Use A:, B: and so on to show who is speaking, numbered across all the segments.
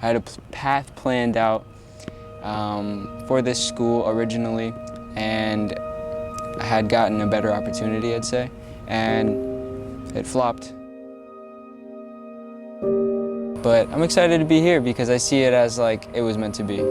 A: I had a path planned out for this school originally, and I had gotten a better opportunity, I'd say, and it flopped. But I'm excited to be here because I see it as like it was meant to be.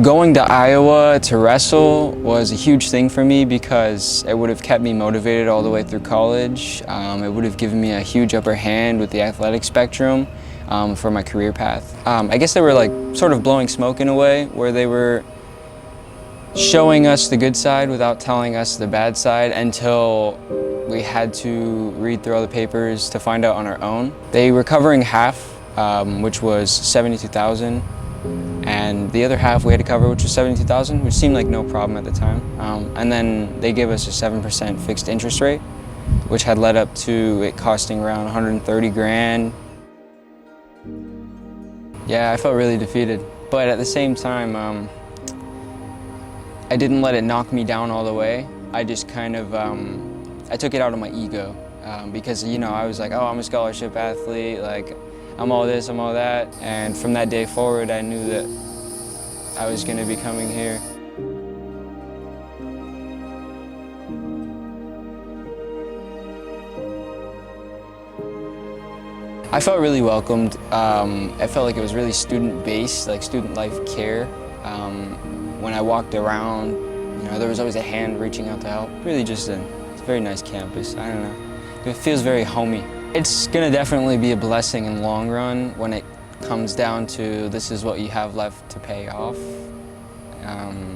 A: Going to Iowa to wrestle was a huge thing for me because it would have kept me motivated all the way through college. It would have given me a huge upper hand with the athletic spectrum for my career path. I guess they were like sort of blowing smoke in a way where they were showing us the good side without telling us the bad side until we had to read through all the papers to find out on our own. They were covering half, which was $72,000. And the other half we had to cover, which was $72,000, which seemed like no problem at the time. And then they gave us a 7% fixed interest rate, which had led up to it costing around 130 grand. Yeah, I felt really defeated. But at the same time, I didn't let it knock me down all the way. I just kind of, I took it out on my ego because, you know, I was like, oh, I'm a scholarship athlete, like, I'm all this, I'm all that. And from that day forward, I knew that I was going to be coming here. I felt really welcomed. I felt like it was really student-based, like student life care. When I walked around, you know, there was always a hand reaching out to help. Really just it's a very nice campus. I don't know. It feels very homey. It's going to definitely be a blessing in the long run when it comes down to this is what you have left to pay off,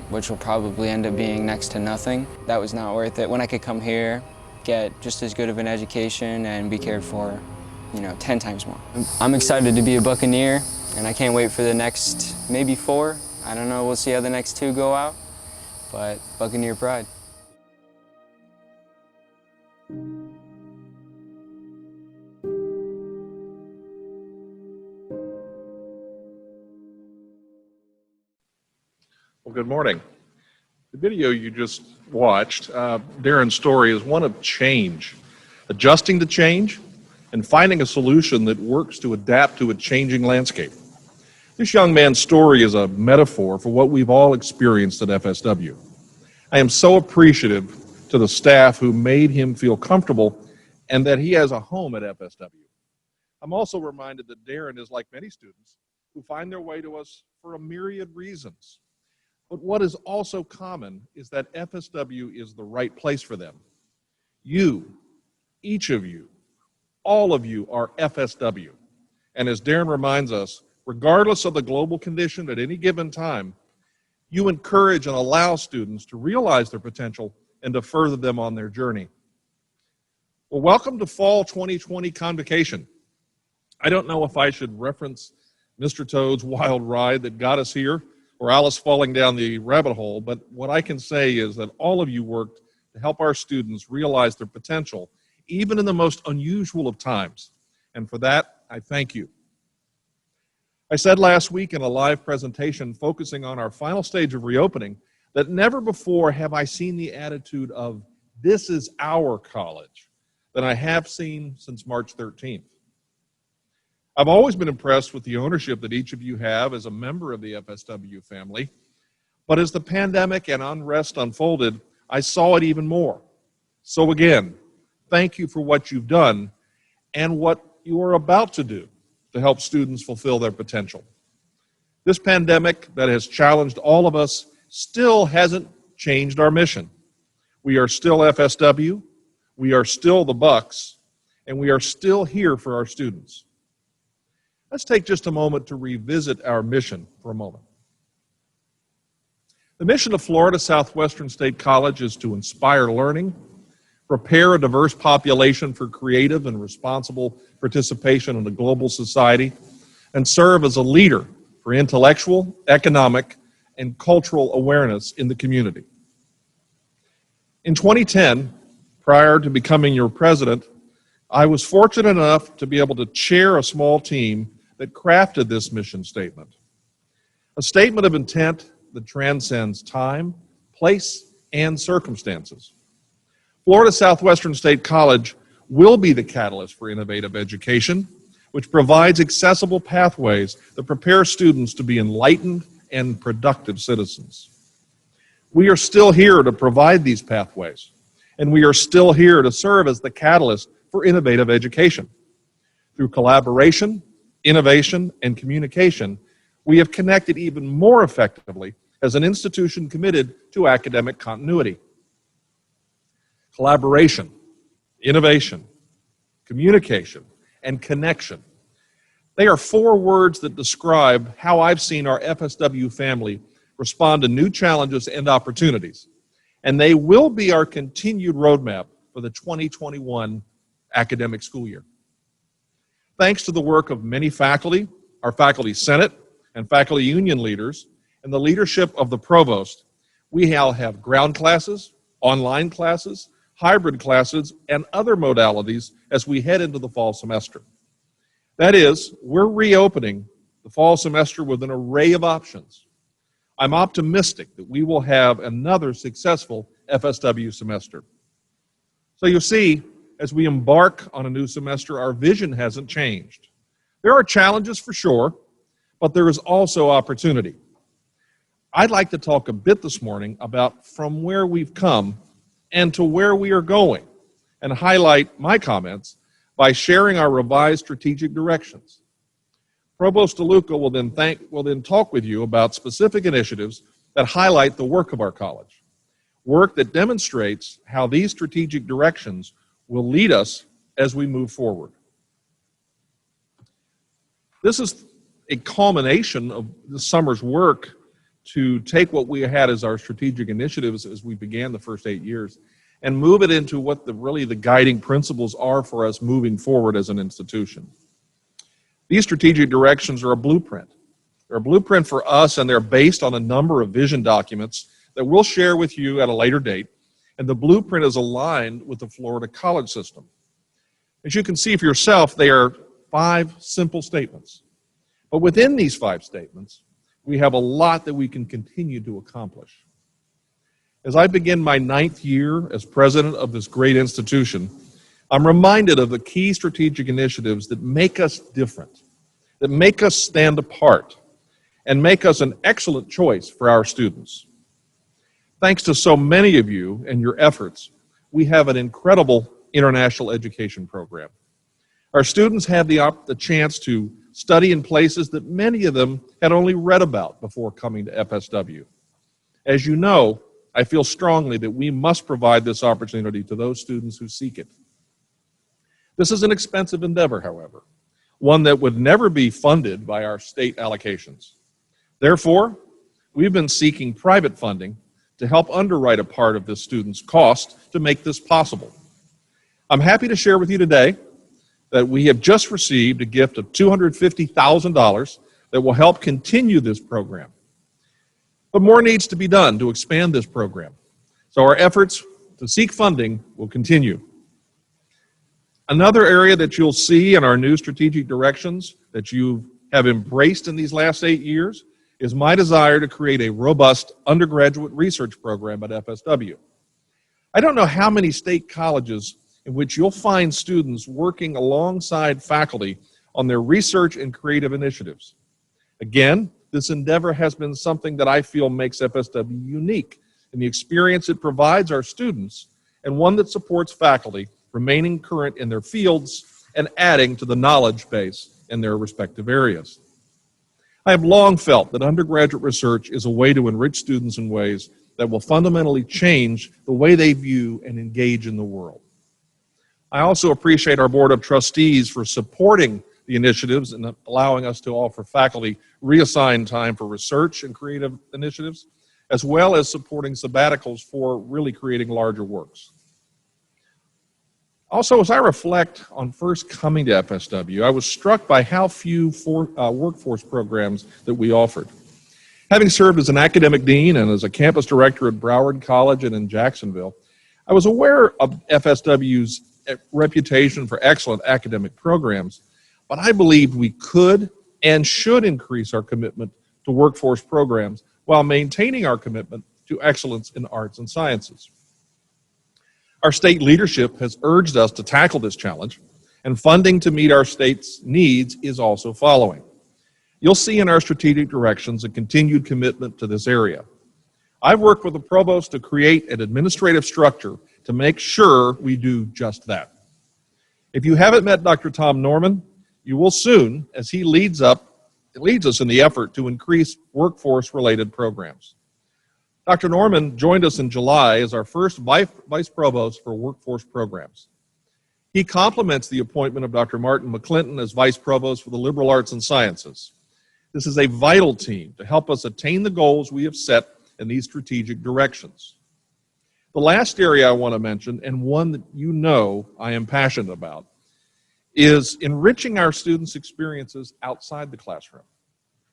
A: which will probably end up being next to nothing. That was not worth it. When I could come here, get just as good of an education and be cared for, you know, 10 times more. I'm excited to be a Buccaneer, and I can't wait for the next maybe 4. I don't know, we'll see how the next 2 go out, but Buccaneer pride.
B: Well, good morning. The video you just watched, Darren's story, is one of change, adjusting to change and finding a solution that works to adapt to a changing landscape. This young man's story is a metaphor for what we've all experienced at FSW. I am so appreciative to the staff who made him feel comfortable and that he has a home at FSW. I'm also reminded that Darren is like many students who find their way to us for a myriad reasons. But what is also common is that FSW is the right place for them. You, each of you, all of you are FSW. And as Darren reminds us, regardless of the global condition at any given time, you encourage and allow students to realize their potential and to further them on their journey. Well, welcome to Fall 2020 Convocation. I don't know if I should reference Mr. Toad's wild ride that got us here, or Alice falling down the rabbit hole, but what I can say is that all of you worked to help our students realize their potential, even in the most unusual of times. And for that, I thank you. I said last week in a live presentation focusing on our final stage of reopening that never before have I seen the attitude of, this is our college, than I have seen since March 13th. I've always been impressed with the ownership that each of you have as a member of the FSW family, but as the pandemic and unrest unfolded, I saw it even more. So again, thank you for what you've done and what you are about to do to help students fulfill their potential. This pandemic that has challenged all of us still hasn't changed our mission. We are still FSW, we are still the Bucks, and we are still here for our students. Let's take just a moment to revisit our mission for a moment. The mission of Florida Southwestern State College is to inspire learning, prepare a diverse population for creative and responsible participation in a global society, and serve as a leader for intellectual, economic, and cultural awareness in the community. In 2010, prior to becoming your president, I was fortunate enough to be able to chair a small team that crafted this mission statement. A statement of intent that transcends time, place, and circumstances. Florida Southwestern State College will be the catalyst for innovative education, which provides accessible pathways that prepare students to be enlightened and productive citizens. We are still here to provide these pathways, and we are still here to serve as the catalyst for innovative education. Through collaboration, innovation, and communication, we have connected even more effectively as an institution committed to academic continuity. Collaboration, innovation, communication, and connection. They are four words that describe how I've seen our FSW family respond to new challenges and opportunities, and they will be our continued roadmap for the 2021 academic school year. Thanks to the work of many faculty, our faculty senate, and faculty union leaders, and the leadership of the provost, we now have ground classes, online classes, hybrid classes, and other modalities as we head into the fall semester. That is, we're reopening the fall semester with an array of options. I'm optimistic that we will have another successful FSW semester. So you see, as we embark on a new semester, our vision hasn't changed. There are challenges for sure, but there is also opportunity. I'd like to talk a bit this morning about from where we've come and to where we are going, and highlight my comments by sharing our revised strategic directions. Provost DeLuca will then talk with you about specific initiatives that highlight the work of our college, work that demonstrates how these strategic directions will lead us as we move forward. This is a culmination of the summer's work to take what we had as our strategic initiatives as we began the first 8 years and move it into what really the guiding principles are for us moving forward as an institution. These strategic directions are a blueprint. They're a blueprint for us, and they're based on a number of vision documents that we'll share with you at a later date, and the blueprint is aligned with the Florida college system. As you can see for yourself, they are 5 simple statements. But within these 5 statements, we have a lot that we can continue to accomplish. As I begin my 9th year as president of this great institution, I'm reminded of the key strategic initiatives that make us different, that make us stand apart, and make us an excellent choice for our students. Thanks to so many of you and your efforts, we have an incredible international education program. Our students have the chance to study in places that many of them had only read about before coming to FSW. As you know, I feel strongly that we must provide this opportunity to those students who seek it. This is an expensive endeavor, however, one that would never be funded by our state allocations. Therefore, we've been seeking private funding to help underwrite a part of this student's cost to make this possible. I'm happy to share with you today that we have just received a gift of $250,000 that will help continue this program. But more needs to be done to expand this program. So our efforts to seek funding will continue. Another area that you'll see in our new strategic directions that you have embraced in these last 8 years is my desire to create a robust undergraduate research program at FSW. I don't know how many state colleges in which you'll find students working alongside faculty on their research and creative initiatives. Again, this endeavor has been something that I feel makes FSW unique in the experience it provides our students, and one that supports faculty remaining current in their fields and adding to the knowledge base in their respective areas. I have long felt that undergraduate research is a way to enrich students in ways that will fundamentally change the way they view and engage in the world. I also appreciate our Board of Trustees for supporting the initiatives and allowing us to offer faculty reassigned time for research and creative initiatives, as well as supporting sabbaticals for really creating larger works. Also, as I reflect on first coming to FSW, I was struck by how few workforce programs that we offered. Having served as an academic dean and as a campus director at Broward College and in Jacksonville, I was aware of FSW's reputation for excellent academic programs, but I believed we could and should increase our commitment to workforce programs while maintaining our commitment to excellence in arts and sciences. Our state leadership has urged us to tackle this challenge, and funding to meet our state's needs is also following. You'll see in our strategic directions a continued commitment to this area. I've worked with the provost to create an administrative structure to make sure we do just that. If you haven't met Dr. Tom Norman, you will soon, as he leads us in the effort to increase workforce-related programs. Dr. Norman joined us in July as our first Vice Provost for Workforce Programs. He complements the appointment of Dr. Martin McClinton as Vice Provost for the Liberal Arts and Sciences. This is a vital team to help us attain the goals we have set in these strategic directions. The last area I want to mention, and one that you know I am passionate about, is enriching our students' experiences outside the classroom.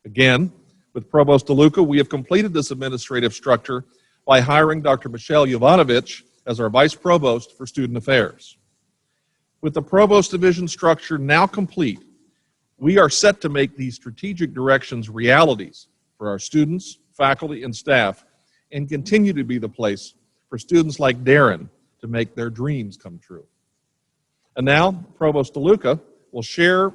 B: Again, with Provost DeLuca, we have completed this administrative structure by hiring Dr. Michelle Jovanovic as our Vice Provost for Student Affairs. With the Provost Division structure now complete, we are set to make these strategic directions realities for our students, faculty, and staff, and continue to be the place for students like Darren to make their dreams come true. And now, Provost DeLuca will share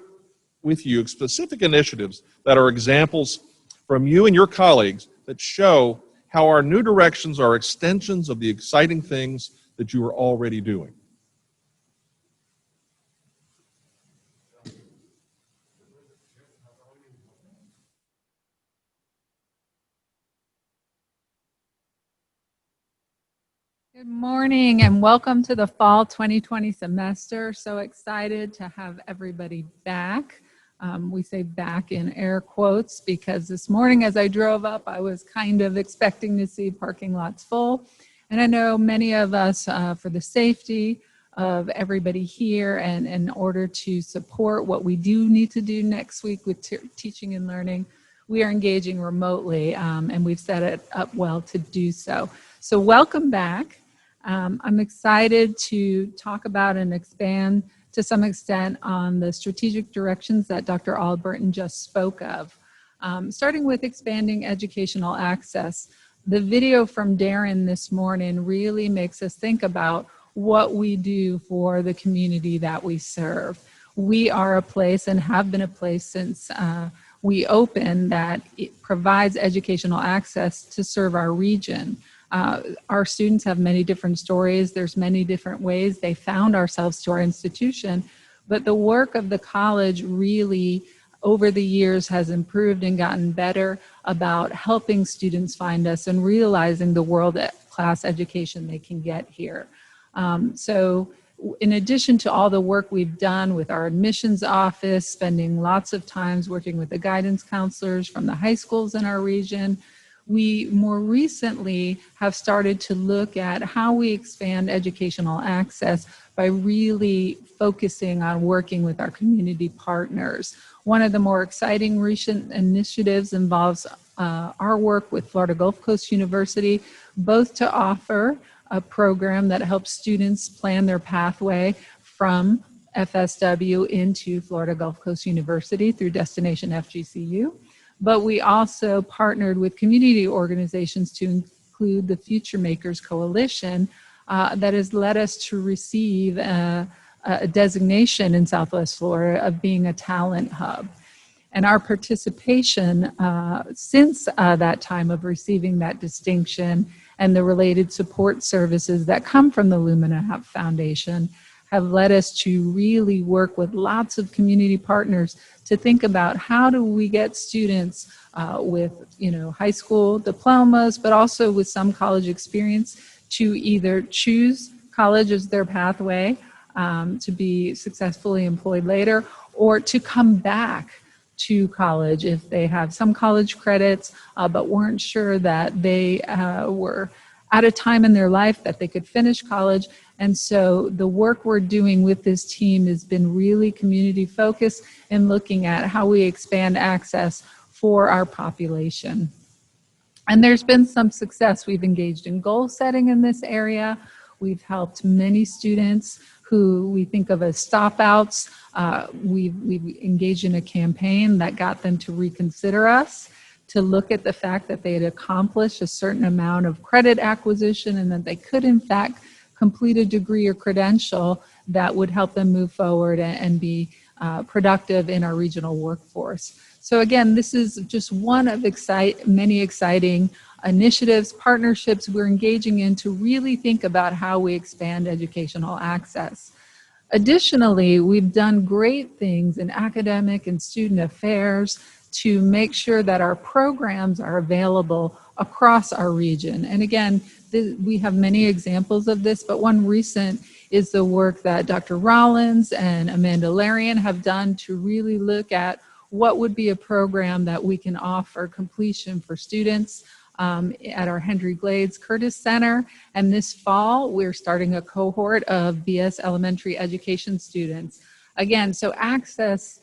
B: with you specific initiatives that are examples from you and your colleagues that show how our new directions are extensions of the exciting things that you are already doing.
C: Good morning and welcome to the fall 2020 semester. So excited to have everybody back. We say back in air quotes because this morning as I drove up, I was kind of expecting to see parking lots full. And I know many of us, for the safety of everybody here and in order to support what we do need to do next week with teaching and learning, we are engaging remotely and we've set it up well to do so. So welcome back. I'm excited to talk about and expand to some extent on the strategic directions that Dr. Albertin just spoke of. Starting with expanding educational access. The video from Darren this morning really makes us think about what we do for the community that we serve. We are a place and have been a place since we opened that it provides educational access to serve our region. Our students have many different stories. There's many different ways they found ourselves to our institution, but the work of the college really over the years has improved and gotten better about helping students find us and realizing the world-class education they can get here. So in addition to all the work we've done with our admissions office, spending lots of times working with the guidance counselors from the high schools in our region, we more recently have started to look at how we expand educational access by really focusing on working with our community partners. One of the more exciting recent initiatives involves our work with Florida Gulf Coast University, both to offer a program that helps students plan their pathway from FSW into Florida Gulf Coast University through Destination FGCU. But we also partnered with community organizations to include the Future Makers Coalition that has led us to receive a designation in Southwest Florida of being a talent hub. And our participation since that time of receiving that distinction and the related support services that come from the Lumina Foundation have led us to really work with lots of community partners to think about how do we get students with high school diplomas, but also with some college experience to either choose college as their pathway to be successfully employed later, or to come back to college if they have some college credits, but weren't sure that they were at a time in their life that they could finish college. And so the work we're doing with this team has been really community focused and looking at how we expand access for our population. And there's been some success. We've engaged in goal setting in this area. We've helped many students who we think of as stop outs. We've engaged in a campaign that got them to reconsider us, to look at the fact that they had accomplished a certain amount of credit acquisition and that they could in fact complete a degree or credential that would help them move forward and be productive in our regional workforce. So again, this is just one of many exciting initiatives, partnerships we're engaging in to really think about how we expand educational access. Additionally, we've done great things in academic and student affairs to make sure that our programs are available across our region. And again, we have many examples of this, but one recent is the work that Dr. Rollins and Amanda Larian have done to really look at what would be a program that we can offer completion for students at our Henry Glades Curtis Center. And this fall, we're starting a cohort of BS elementary education students. Again, so access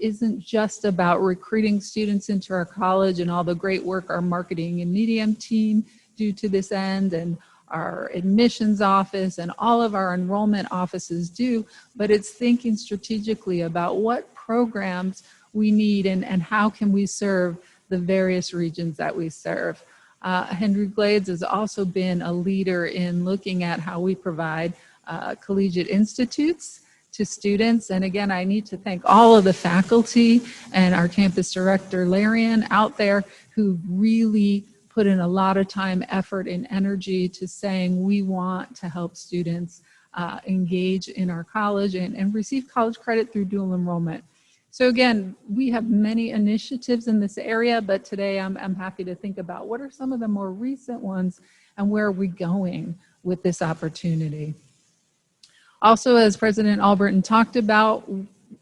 C: isn't just about recruiting students into our college and all the great work our marketing and medium team do to this end, and our admissions office and all of our enrollment offices do, but it's thinking strategically about what programs we need and how can we serve the various regions that we serve. Henry Glades has also been a leader in looking at how we provide collegiate institutes to students. And again, I need to thank all of the faculty and our campus director, Larian, out there who really put in a lot of time, effort, and energy to saying we want to help students engage in our college and receive college credit through dual enrollment. So again, we have many initiatives in this area, but today I'm happy to think about what are some of the more recent ones and where are we going with this opportunity. Also, as President Alberton talked about,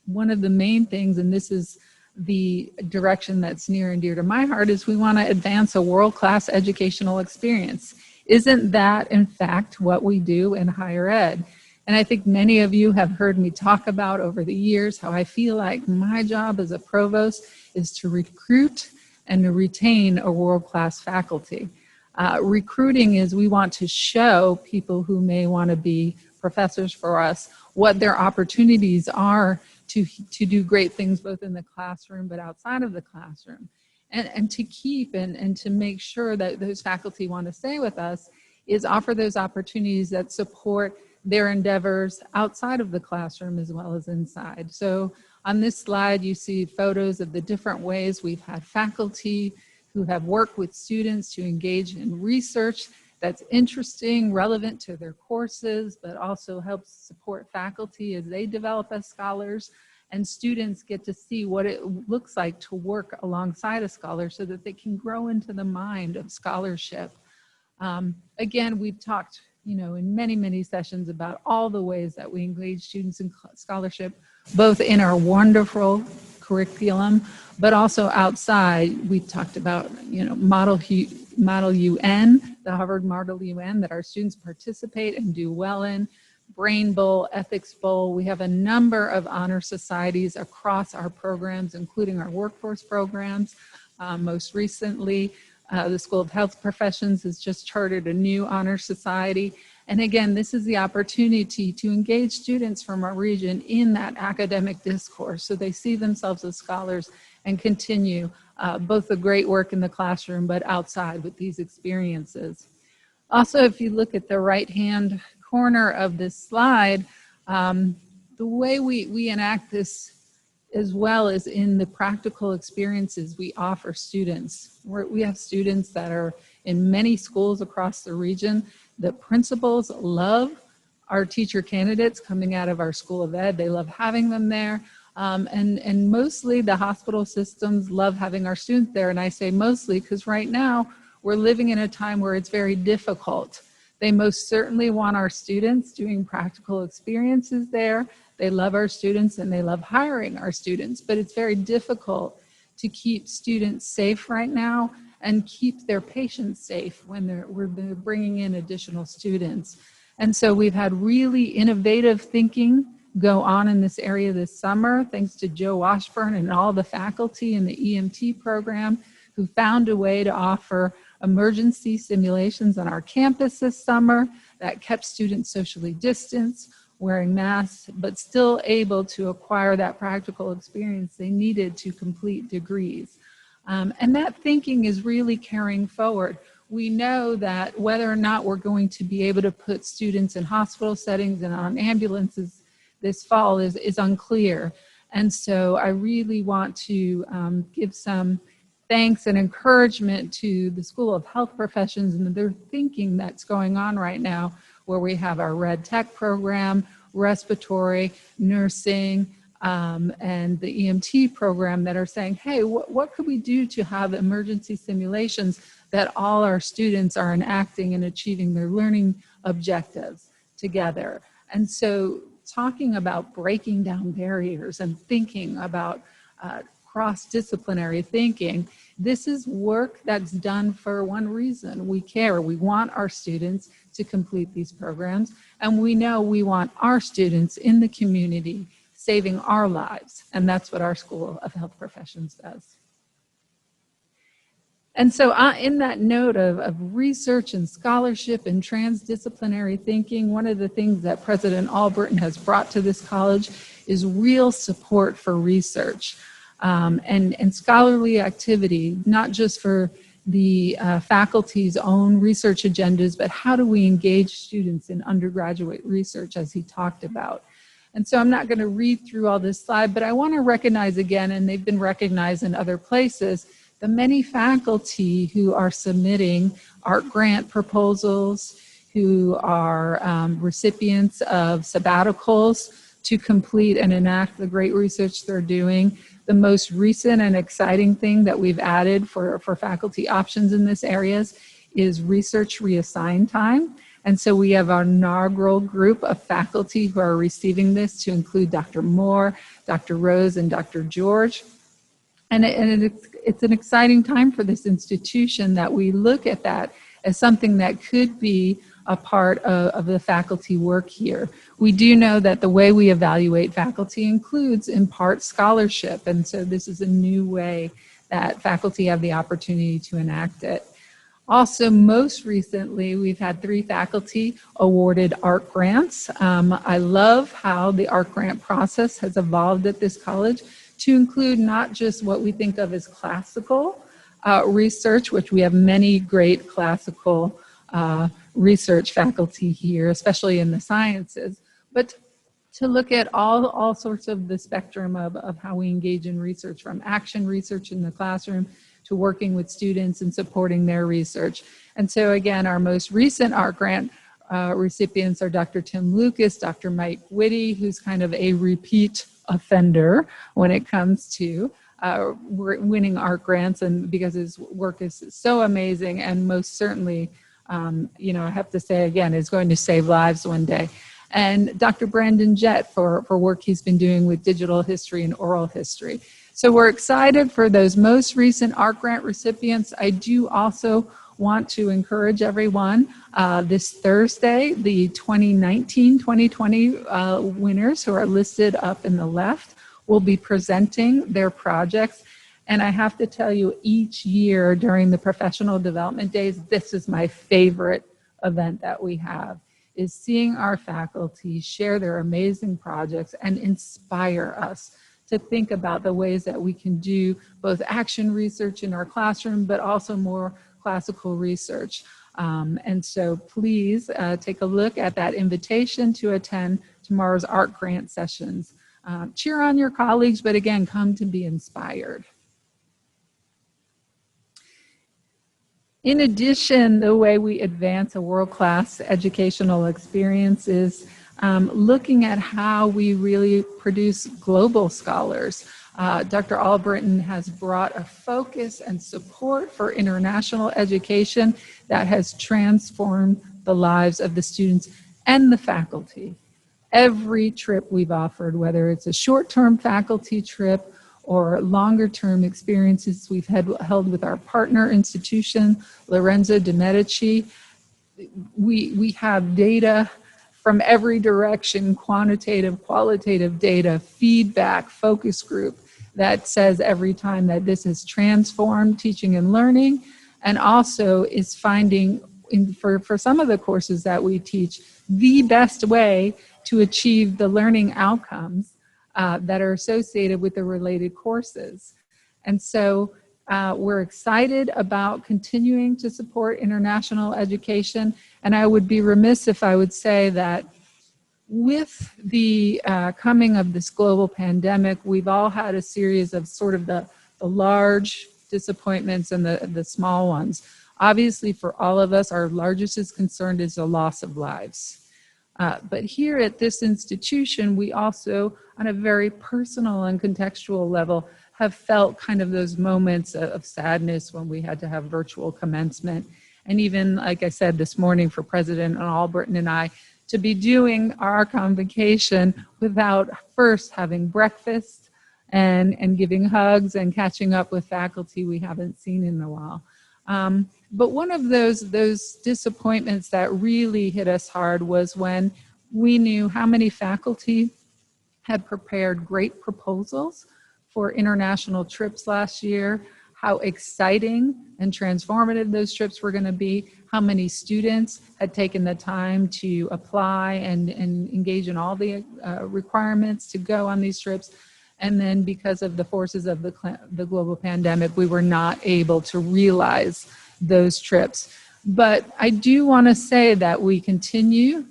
C: one of the main things, and this is the direction that's near and dear to my heart, is we want to advance a world-class educational experience. Isn't that, in fact, what we do in higher ed? And I think many of you have heard me talk about over the years how I feel like my job as a provost is to recruit and to retain a world-class faculty. Recruiting is we want to show people who may want to be professors for us what their opportunities are to do great things both in the classroom but outside of the classroom. And to keep and to make sure that those faculty want to stay with us is offer those opportunities that support their endeavors outside of the classroom as well as inside. So on this slide, you see photos of the different ways we've had faculty who have worked with students to engage in research that's interesting, relevant to their courses, but also helps support faculty as they develop as scholars, and students get to see what it looks like to work alongside a scholar so that they can grow into the mind of scholarship. Again, we've talked in many sessions about all the ways that we engage students in scholarship, both in our wonderful curriculum, but also outside. We talked about, Model UN, the Harvard Model UN, that our students participate and do well in. Brain Bowl, Ethics Bowl. We have a number of honor societies across our programs, including our workforce programs. Most recently, the School of Health Professions has just chartered a new honor society. And again, this is the opportunity to engage students from our region in that academic discourse so they see themselves as scholars and continue both the great work in the classroom but outside with these experiences. Also, if you look at the right-hand corner of this slide, the way we enact this as well as in the practical experiences we offer students. We have students that are in many schools across the region. The principals love our teacher candidates coming out of our School of Ed. They love having them there. And mostly the hospital systems love having our students there. And I say mostly because right now we're living in a time where it's very difficult. They most certainly want our students doing practical experiences there. They love our students and they love hiring our students, but it's very difficult to keep students safe right now and keep their patients safe when we're bringing in additional students. And so we've had really innovative thinking go on in this area this summer, thanks to Joe Washburn and all the faculty in the EMT program who found a way to offer emergency simulations on our campus this summer that kept students socially distanced, wearing masks, but still able to acquire that practical experience they needed to complete degrees. And that thinking is really carrying forward. we know that whether or not we're going to be able to put students in hospital settings and on ambulances this fall is unclear. And so I really want to give some thanks and encouragement to the School of Health Professions and their thinking that's going on right now, where we have our Red Tech program, respiratory, nursing, and the EMT program that are saying, hey, what could we do to have emergency simulations that all our students are enacting and achieving their learning objectives together? And so talking about breaking down barriers and thinking about cross-disciplinary thinking, this is work that's done for one reason. We care. We want our students to complete these programs, and we know we want our students in the community saving our lives, and that's what our School of Health Professions does. And so in that note of research and scholarship and transdisciplinary thinking, one of the things that President Albritton has brought to this college is real support for research and scholarly activity, not just for the faculty's own research agendas, but how do we engage students in undergraduate research, as he talked about. And so I'm not going to read through all this slide, but I want to recognize again, and they've been recognized in other places, the many faculty who are submitting art grant proposals, who are recipients of sabbaticals to complete and enact the great research they're doing. The most recent and exciting thing that we've added for faculty options in this area is research reassigned time. And so we have our inaugural group of faculty who are receiving this, to include Dr. Moore, Dr. Rose, and Dr. George. And it's an exciting time for this institution that we look at that as something that could be a part of the faculty work here. We do know that the way we evaluate faculty includes, in part, scholarship. And so this is a new way that faculty have the opportunity to enact it. Also, most recently, we've had 3 faculty awarded art grants. I love how the art grant process has evolved at this college to include not just what we think of as classical research, which we have many great classical research faculty here, especially in the sciences, but to look at all sorts of the spectrum of how we engage in research, from action research in the classroom to working with students and supporting their research. And so again, our most recent art grant recipients are Dr. Tim Lucas, Dr. Mike Whitty, who's kind of a repeat offender when it comes to winning art grants, and because his work is so amazing, and most certainly, you know, I have to say again, is going to save lives one day. And Dr. Brandon Jett for work he's been doing with digital history and oral history. So we're excited for those most recent art grant recipients. I do also want to encourage everyone this Thursday, the 2019-2020 winners who are listed up in the left will be presenting their projects. And I have to tell you, each year during the professional development days, this is my favorite event that we have, is seeing our faculty share their amazing projects and inspire us to think about the ways that we can do both action research in our classroom, but also more classical research. And so please take a look at that invitation to attend tomorrow's art grant sessions. Cheer on your colleagues, but again, come to be inspired. In addition, the way we advance a world-class educational experience is looking at how we really produce global scholars. Dr. Albritton has brought a focus and support for international education that has transformed the lives of the students and the faculty. Every trip we've offered, whether it's a short-term faculty trip or longer-term experiences we've held with our partner institution, Lorenzo de Medici, we have data from every direction, quantitative, qualitative data, feedback, focus group, that says every time that this has transformed teaching and learning, and also is finding, for some of the courses that we teach, the best way to achieve the learning outcomes that are associated with the related courses. And so We're excited about continuing to support international education, and I would be remiss if I would say that with the coming of this global pandemic, we've all had a series of sort of the large disappointments and the small ones. Obviously, for all of us, our largest concern is the loss of lives. But here at this institution, we also, on a very personal and contextual level, have felt kind of those moments of sadness when we had to have virtual commencement. And even, like I said this morning, for President Albritton and I, to be doing our convocation without first having breakfast and giving hugs and catching up with faculty we haven't seen in a while. But one of those disappointments that really hit us hard was when we knew how many faculty had prepared great proposals for international trips last year, how exciting and transformative those trips were going to be, how many students had taken the time to apply and engage in all the requirements to go on these trips. And then because of the forces of the global pandemic, we were not able to realize those trips. But I do want to say that we continue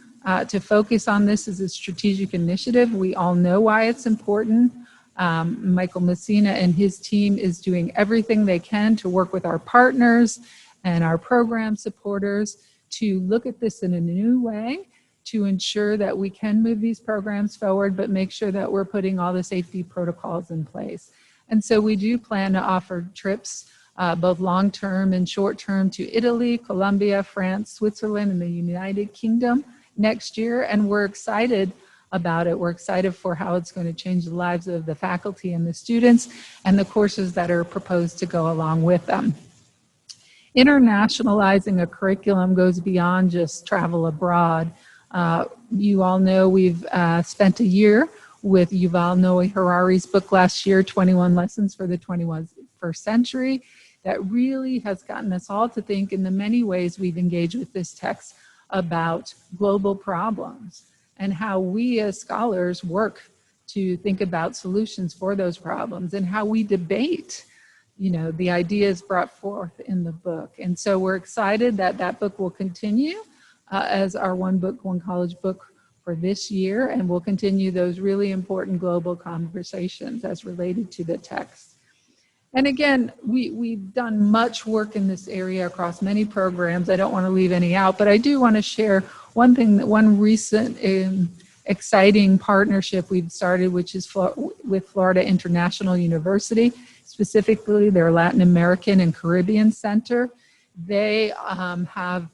C: to focus on this as a strategic initiative. We all know why it's important. Michael Messina and his team is doing everything they can to work with our partners and our program supporters to look at this in a new way, to ensure that we can move these programs forward, but make sure that we're putting all the safety protocols in place. And so we do plan to offer trips, both long-term and short-term, to Italy, Colombia, France, Switzerland, and the United Kingdom next year. And we're excited about it. We're excited for how it's going to change the lives of the faculty and the students and the courses that are proposed to go along with them. Internationalizing a curriculum goes beyond just travel abroad. You all know we've spent a year with Yuval Noah Harari's book last year, 21 Lessons for the 21st Century, that really has gotten us all to think in the many ways we've engaged with this text about global problems and how we as scholars work to think about solutions for those problems and how we debate, you know, the ideas brought forth in the book. And so we're excited that that book will continue as our One Book, One College book for this year, and we'll continue those really important global conversations as related to the text. And again, we've done much work in this area across many programs. I don't want to leave any out, but I do want to share one thing, that one recent exciting partnership we've started, which is with Florida International University, specifically their Latin American and Caribbean Center. They have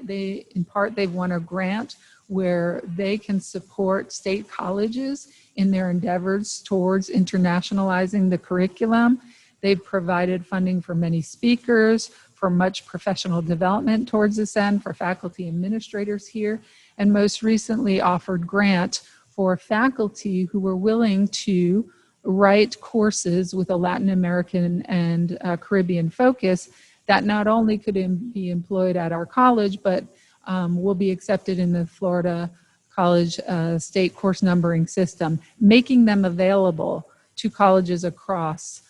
C: in part they've won a grant where they can support state colleges in their endeavors towards internationalizing the curriculum. They've provided funding for many speakers, for much professional development towards this end, for faculty administrators here, and most recently offered grant for faculty who were willing to write courses with a Latin American and Caribbean focus that not only could be employed at our college, but will be accepted in the Florida College state course numbering system, making them available to colleges across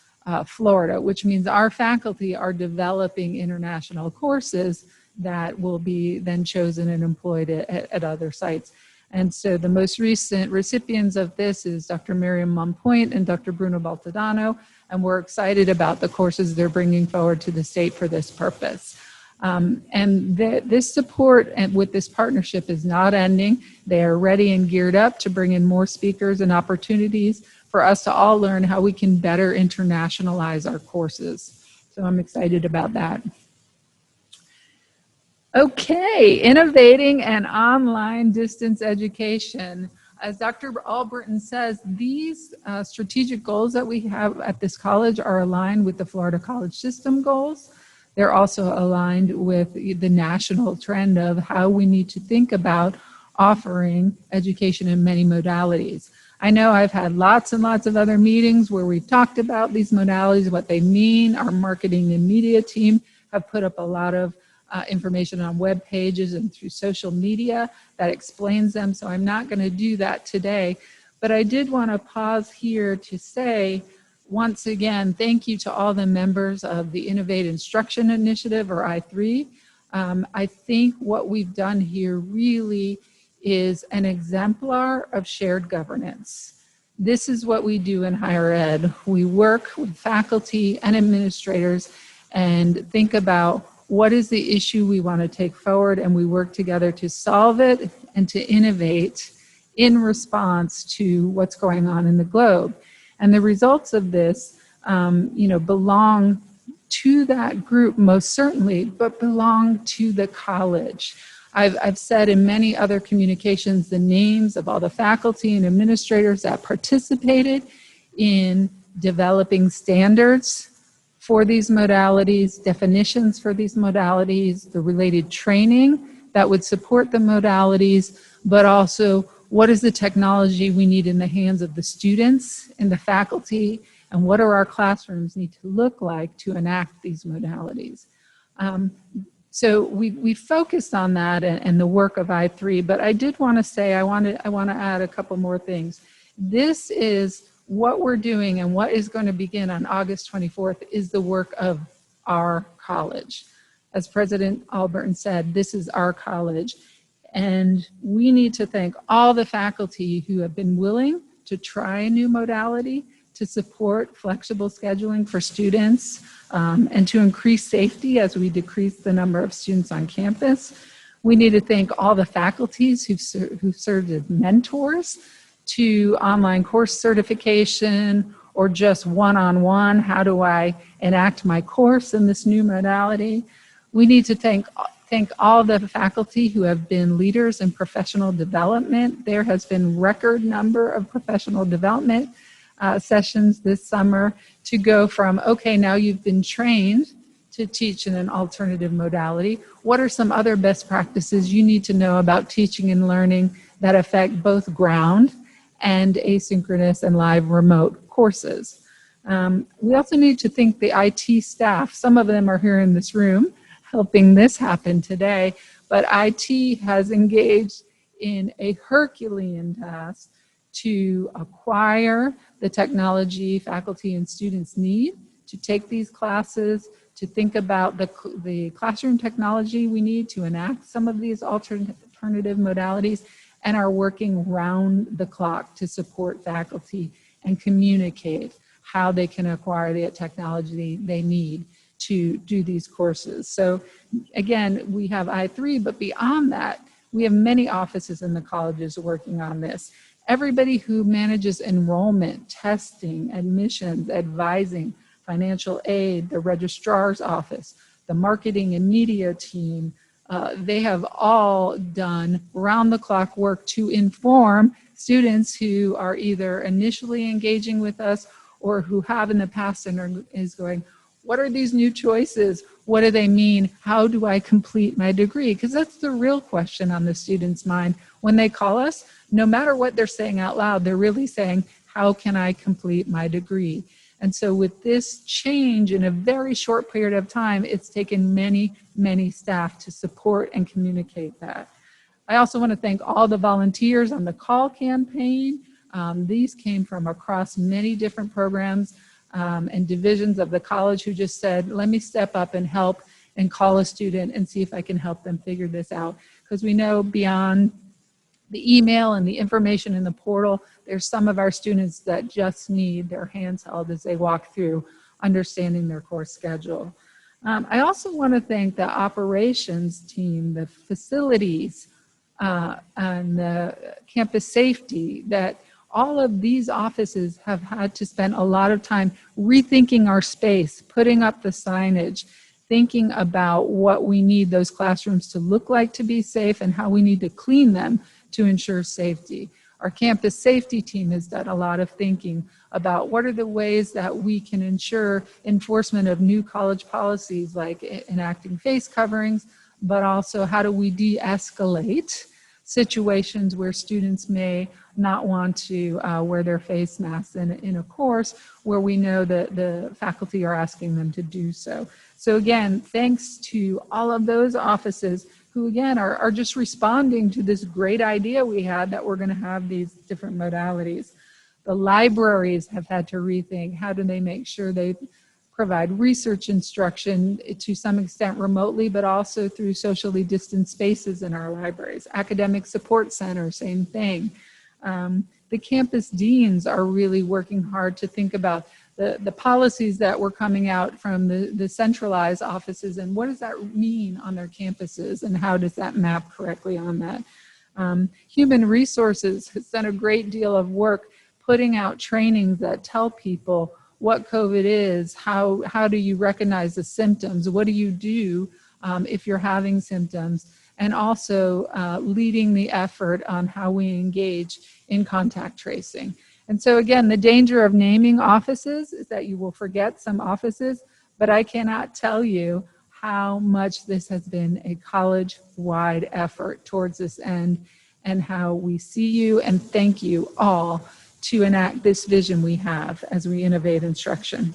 C: Florida, which means our faculty are developing international courses that will be then chosen and employed at other sites. And so the most recent recipients of this is Dr. Miriam Monpoint and Dr. Bruno Baltodano, and we're excited about the courses they're bringing forward to the state for this purpose. This support and with this partnership is not ending. They are ready and geared up to bring in more speakers and opportunities for us to all learn how we can better internationalize our courses. So I'm excited about that. Okay, innovating and online distance education. As Dr. Albritton says, these strategic goals that we have at this college are aligned with the Florida College System goals. They're also aligned with the national trend of how we need to think about offering education in many modalities. I know I've had lots and lots of other meetings where we've talked about these modalities, what they mean. Our marketing and media team have put up a lot of information on web pages and through social media that explains them, so I'm not going to do that today. But I did want to pause here to say once again, thank you to all the members of the Innovate Instruction Initiative, or I3. I think what we've done here really is an exemplar of shared governance. This is what we do in higher ed. We work with faculty and administrators and think about what is the issue we want to take forward, and we work together to solve it and to innovate in response to what's going on in the globe. And the results of this, belong to that group most certainly, but belong to the college. I've said in many other communications the names of all the faculty and administrators that participated in developing standards for these modalities, definitions for these modalities, the related training that would support the modalities, but also what is the technology we need in the hands of the students and the faculty, and what do our classrooms need to look like to enact these modalities. So we focused on that and the work of I3, but I did want to say, I want to add a couple more things. This is what we're doing, and what is going to begin on August 24th is the work of our college. As President Alburton said, this is our college. And we need to thank all the faculty who have been willing to try a new modality to support flexible scheduling for students and to increase safety as we decrease the number of students on campus. We need to thank all the faculties who've served as mentors to online course certification or just one-on-one, how do I enact my course in this new modality? We need to thank all the faculty who have been leaders in professional development. There has been record number of professional development sessions this summer to go from, okay, now you've been trained to teach in an alternative modality. What are some other best practices you need to know about teaching and learning that affect both ground and asynchronous and live remote courses? We also need to thank the IT staff. Some of them are here in this room helping this happen today, but IT has engaged in a Herculean task to acquire the technology faculty and students need to take these classes, to think about the classroom technology we need to enact some of these alternative modalities, and are working round the clock to support faculty and communicate how they can acquire the technology they need to do these courses. So again, we have I3, but beyond that, we have many offices in the colleges working on this. Everybody who manages enrollment, testing, admissions, advising, financial aid, the registrar's office, the marketing and media team, they have all done round-the-clock work to inform students who are either initially engaging with us or who have in the past and is going, what are these new choices? What do they mean? How do I complete my degree? Because that's the real question on the student's mind. When they call us, no matter what they're saying out loud, they're really saying, how can I complete my degree? And so with this change in a very short period of time, it's taken many, many staff to support and communicate that. I also want to thank all the volunteers on the call campaign. These came from across many different programs and divisions of the college who just said, let me step up and help and call a student and see if I can help them figure this out. Because we know beyond the email and the information in the portal, there's some of our students that just need their hands held as they walk through understanding their course schedule. I also want to thank the operations team, the facilities, and the campus safety, that all of these offices have had to spend a lot of time rethinking our space, putting up the signage, thinking about what we need those classrooms to look like to be safe and how we need to clean them to ensure safety. Our campus safety team has done a lot of thinking about what are the ways that we can ensure enforcement of new college policies like enacting face coverings, but also how do we de-escalate situations where students may not want to wear their face masks in a course where we know that the faculty are asking them to do so. So again, thanks to all of those offices who again are just responding to this great idea we had that we're going to have these different modalities. The libraries have had to rethink how do they make sure they provide research instruction to some extent remotely, but also through socially distanced spaces in our libraries. Academic support center, same thing. The campus deans are really working hard to think about the policies that were coming out from the centralized offices and what does that mean on their campuses and how does that map correctly on that. Human resources has done a great deal of work putting out trainings that tell people what COVID is, how do you recognize the symptoms, what do you do if you're having symptoms, and also leading the effort on how we engage in contact tracing. And so again, the danger of naming offices is that you will forget some offices, but I cannot tell you how much this has been a college-wide effort towards this end and how we see you and thank you all to enact this vision we have as we innovate instruction.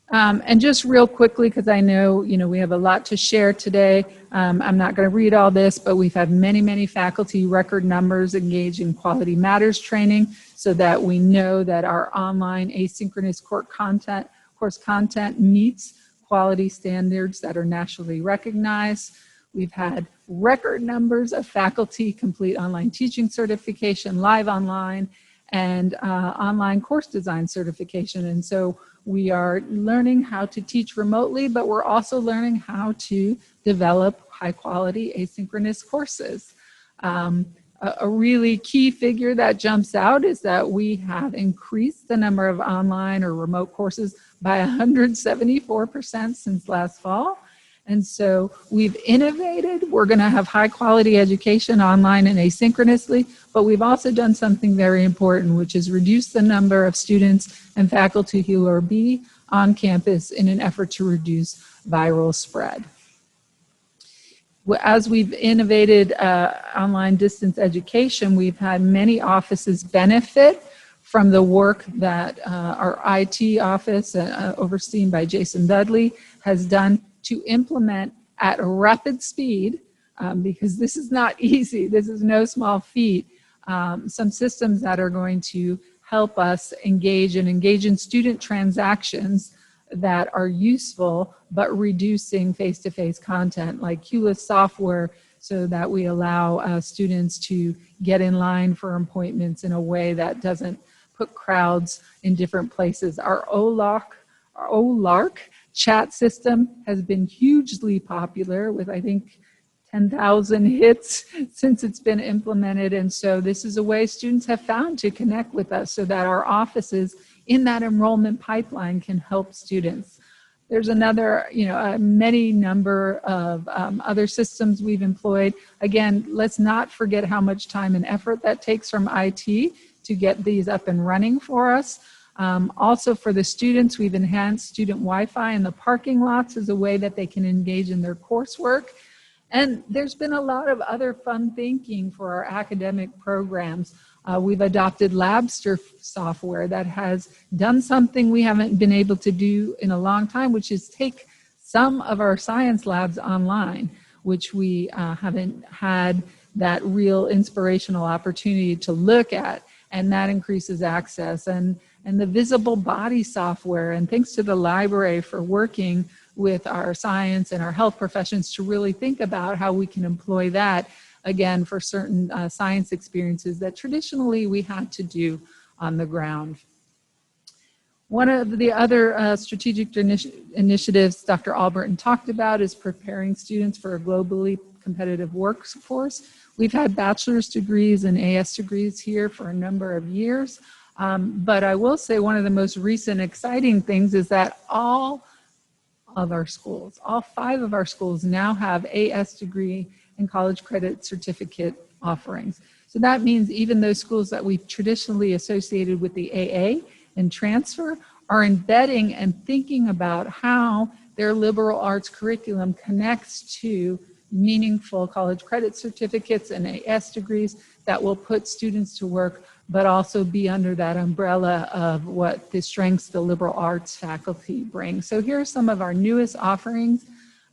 C: And just real quickly, because I know, we have a lot to share today. I'm not going to read all this, but we've had many faculty record numbers engaged in Quality Matters training so that we know that our online asynchronous course content meets quality standards that are nationally recognized. We've had record numbers of faculty complete online teaching certification, live online, and online course design certification. And so we are learning how to teach remotely, but we're also learning how to develop high quality asynchronous courses. A really key figure that jumps out is that we have increased the number of online or remote courses by 174% since last fall. And so we've innovated. We're going to have high quality education online and asynchronously, but we've also done something very important, which is reduce the number of students and faculty who will be on campus in an effort to reduce viral spread. As we've innovated online distance education, we've had many offices benefit from the work that our IT office, overseen by Jason Dudley, has done to implement at a rapid speed, because this is not easy, this is no small feat, some systems that are going to help us engage in student transactions that are useful, but reducing face-to-face content like QList software so that we allow students to get in line for appointments in a way that doesn't put crowds in different places. Our OLARC chat system has been hugely popular with, I think, 10,000 hits since it's been implemented. And so this is a way students have found to connect with us so that our offices in that enrollment pipeline can help students. There's another, many number of other systems we've employed. Again, let's not forget how much time and effort that takes from IT to get these up and running for us. Also for the students, we've enhanced student Wi-Fi in the parking lots as a way that they can engage in their coursework. And there's been a lot of other fun thinking for our academic programs. We've adopted Labster software that has done something we haven't been able to do in a long time, which is take some of our science labs online, which we haven't had that real inspirational opportunity to look at, and that increases access. And the visible body software, and thanks to the library for working with our science and our health professions to really think about how we can employ that, again, for certain science experiences that traditionally we had to do on the ground. One of the other strategic initiatives Dr. Albritton talked about is preparing students for a globally competitive workforce. We've had bachelor's degrees and AS degrees here for a number of years. But I will say one of the most recent exciting things is that all of our schools, all 5 of our schools now have AS degree and college credit certificate offerings. So that means even those schools that we've traditionally associated with the AA and transfer are embedding and thinking about how their liberal arts curriculum connects to meaningful college credit certificates and AS degrees that will put students to work, but also be under that umbrella of what the strengths the liberal arts faculty brings. So here are some of our newest offerings.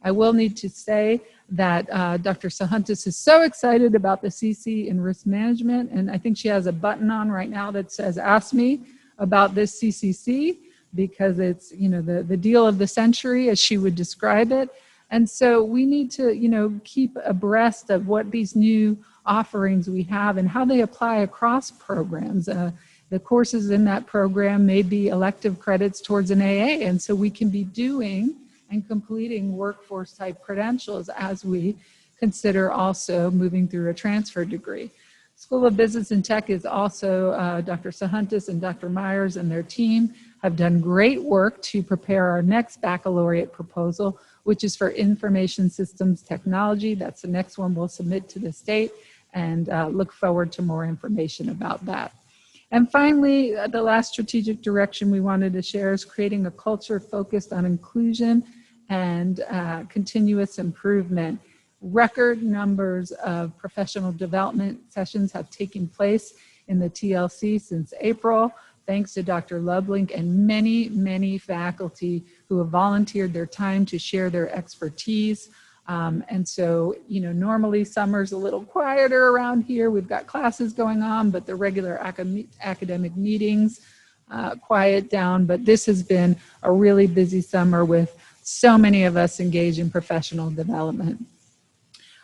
C: I will need to say that Dr. Sahuntis is so excited about the CC in risk management. And I think she has a button on right now that says, ask me about this CCC, because it's, you know, the deal of the century, as she would describe it. And so we need to, you know, keep abreast of what these new offerings we have and how they apply across programs. The courses in that program may be elective credits towards an AA, and so we can be doing and completing workforce type credentials as we consider also moving through a transfer degree. School of Business and Tech is also, Dr. Sahuntis and Dr. Myers and their team have done great work to prepare our next baccalaureate proposal, which is for information systems technology. That's the next one we'll submit to the state, and look forward to more information about that. And finally, the last strategic direction we wanted to share is creating a culture focused on inclusion and continuous improvement. Record numbers of professional development sessions have taken place in the TLC since April, thanks to Dr. Lublink and many, many faculty who have volunteered their time to share their expertise. And so, you know, normally summer's a little quieter around here. We've got classes going on, but the regular academic meetings quiet down. But this has been a really busy summer with so many of us engaged in professional development.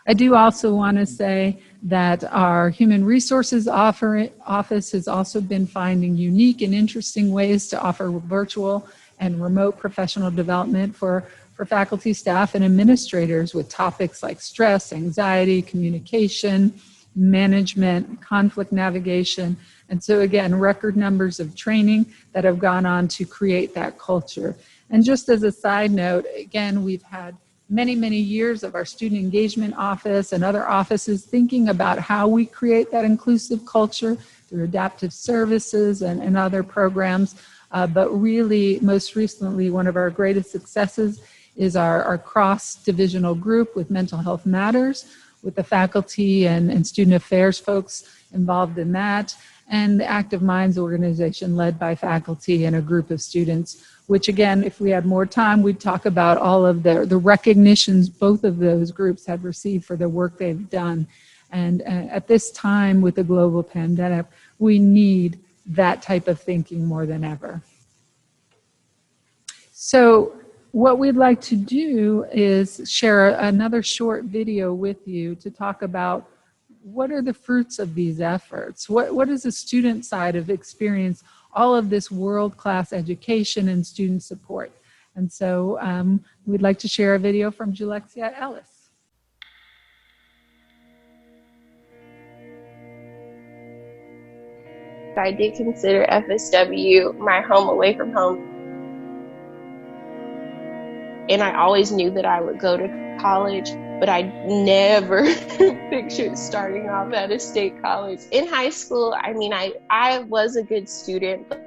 C: I do also want to say that our Human Resources Office has also been finding unique and interesting ways to offer virtual and remote professional development for faculty, staff, and administrators with topics like stress, anxiety, communication, management, conflict navigation. And so again, record numbers of training that have gone on to create that culture. And just as a side note, again, we've had many, many years of our student engagement office and other offices thinking about how we create that inclusive culture through adaptive services and other programs. But really, most recently, one of our greatest successes is our cross-divisional group with Mental Health Matters, with the faculty and student affairs folks involved in that, and the Active Minds organization led by faculty and a group of students, which again, if we had more time, we'd talk about all of the recognitions both of those groups have received for the work they've done. And at this time with the global pandemic, we need that type of thinking more than ever. So what we'd like to do is share another short video with you to talk about what are the fruits of these efforts? What is the student side of experience all of this world-class education and student support? And so we'd like to share a video from Julexia Ellis.
D: I did consider FSW my home away from home. And I always knew that I would go to college, but I never pictured starting off at a state college. In high school, I mean, I was a good student, but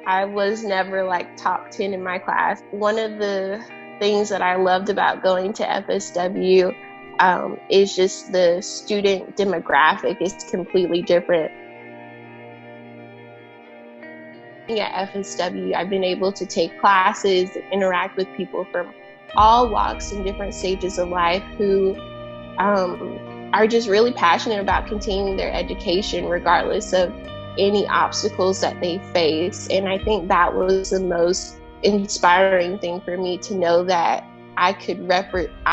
D: I was never like top 10 in my class. One of the things that I loved about going to FSW is just the student demographic is completely different. At FSW, I've been able to take classes and interact with people from all walks and different stages of life who are just really passionate about continuing their education regardless of any obstacles that they face. And I think that was the most inspiring thing for me, to know that I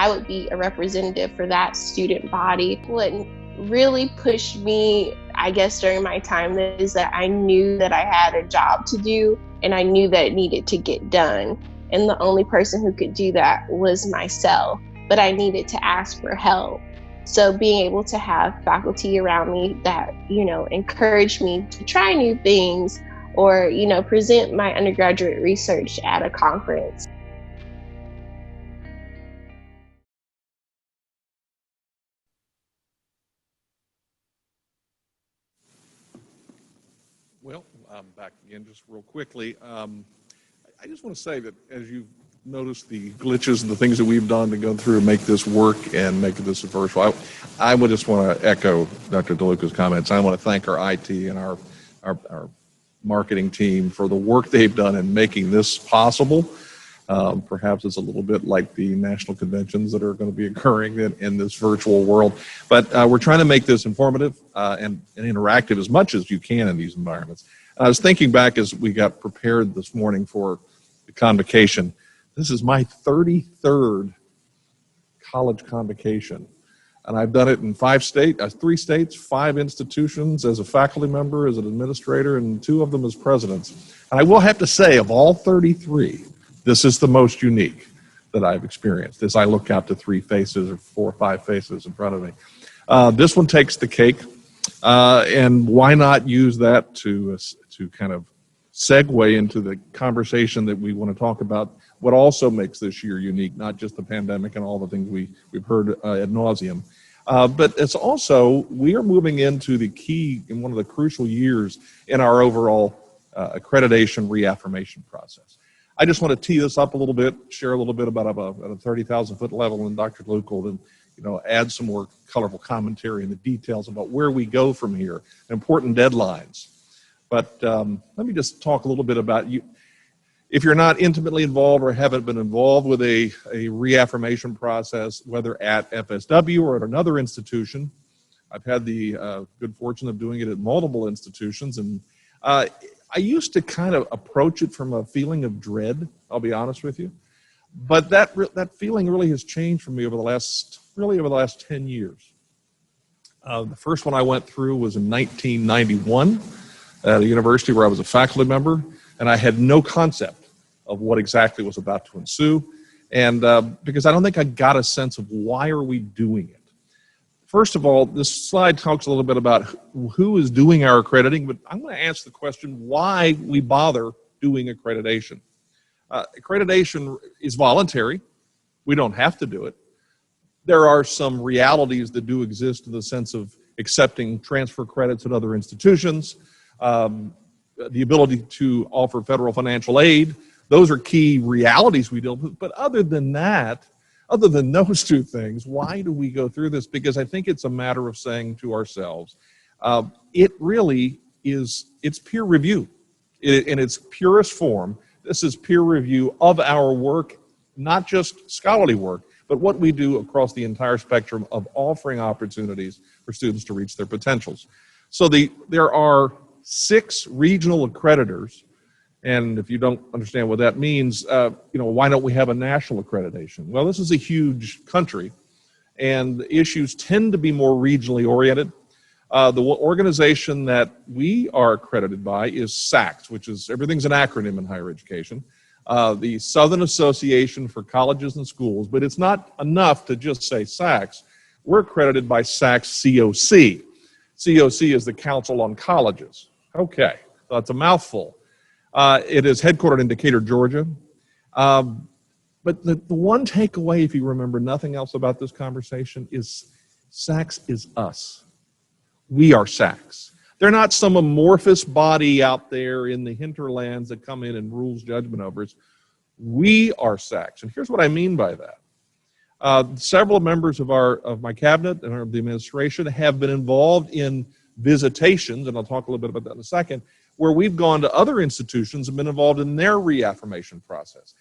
D: would be a representative for that student body. What really pushed me, I guess, during my time is that I knew that I had a job to do and I knew that it needed to get done. And the only person who could do that was myself, but I needed to ask for help. So being able to have faculty around me that, you know, encouraged me to try new things or, you know, present my undergraduate research at a conference.
B: Well, I'm back again just real quickly. I just want to say that as you've noticed the glitches and the things that we've done to go through and make this work and make this virtual, I would just want to echo Dr. DeLuca's comments. I want to thank our IT and our marketing team for the work they've done in making this possible. Perhaps it's a little bit like the national conventions that are going to be occurring in this virtual world. But we're trying to make this informative and interactive as much as you can in these environments. And I was thinking back as we got prepared this morning for the convocation. This is my 33rd college convocation. And I've done it in 3 states, 5 institutions as a faculty member, as an administrator, and 2 of them as presidents. And I will have to say, of all 33, this is the most unique that I've experienced as I look out to 3 faces or 4 or 5 faces in front of me. This one takes the cake, and why not use that to kind of segue into the conversation that we want to talk about, what also makes this year unique, not just the pandemic and all the things we've heard ad nauseum. But it's also, we are moving into the key and one of the crucial years in our overall accreditation reaffirmation process. I just want to tee this up a little bit, share a little bit about at a 30,000-foot level, and Dr. Luke will then, add some more colorful commentary and the details about where we go from here, important deadlines. But let me just talk a little bit about you. If you're not intimately involved or haven't been involved with a reaffirmation process, whether at FSW or at another institution, I've had the good fortune of doing it at multiple institutions, and I used to kind of approach it from a feeling of dread, I'll be honest with you. But that feeling really has changed for me over the last 10 years. The first one I went through was in 1991 at a university where I was a faculty member, and I had no concept of what exactly was about to ensue, and because I don't think I got a sense of why are we doing it. First of all, this slide talks a little bit about who is doing our accrediting, but I'm going to ask the question why we bother doing accreditation. Accreditation is voluntary. We don't have to do it. There are some realities that do exist in the sense of accepting transfer credits at other institutions, the ability to offer federal financial aid. Those are key realities we deal with. But other than that, other than those 2 things, why do we go through this? Because I think it's a matter of saying to ourselves, it really is, it's peer review. In its purest form, this is peer review of our work, not just scholarly work, but what we do across the entire spectrum of offering opportunities for students to reach their potentials. So there are 6 regional accreditors. And if you don't understand what that means, why don't we have a national accreditation? Well, this is a huge country, and issues tend to be more regionally oriented. The organization that we are accredited by is SACS, which is, everything's an acronym in higher education, the Southern Association for Colleges and Schools, but it's not enough to just say SACS. We're accredited by SACS COC. COC is the Council on Colleges. Okay, so that's a mouthful. It is headquartered in Decatur, Georgia. But the one takeaway, if you remember nothing else about this conversation, is SACS is us. We are SACS. They're not some amorphous body out there in the hinterlands that come in and rules judgment over us. We are SACS. And here's what I mean by that. Several members of my cabinet and of the administration have been involved in visitations, and I'll talk a little bit about that in a second, where we've gone to other institutions and been involved in their reaffirmation process.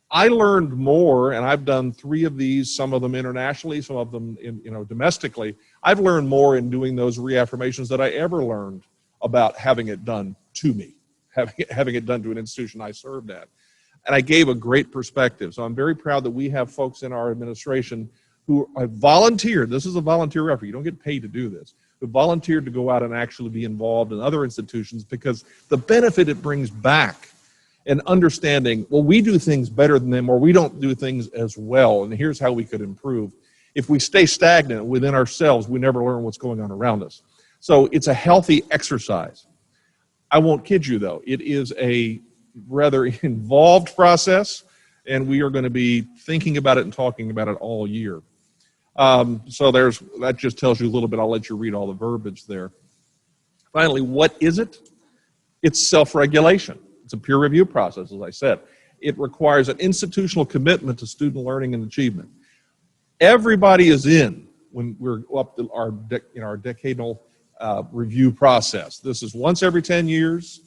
B: I learned more, and I've done 3 of these, some of them internationally, some of them domestically. I've learned more in doing those reaffirmations than I ever learned about having it done to me, having it done to an institution I served at. And I gave a great perspective. So I'm very proud that we have folks in our administration who have volunteered. This is a volunteer effort. You don't get paid to do this. Who volunteered to go out and actually be involved in other institutions because the benefit it brings back and understanding, well, we do things better than them or we don't do things as well, and here's how we could improve. If we stay stagnant within ourselves, we never learn what's going on around us. So it's a healthy exercise. I won't kid you, though. It is a rather involved process, and we are going to be thinking about it and talking about it all year. So that just tells you a little bit. I'll let you read all the verbiage there. Finally, what is it? It's self-regulation. It's a peer review process, as I said. It requires an institutional commitment to student learning and achievement. Everybody is in when we're up to our decadal review process. This is once every 10 years.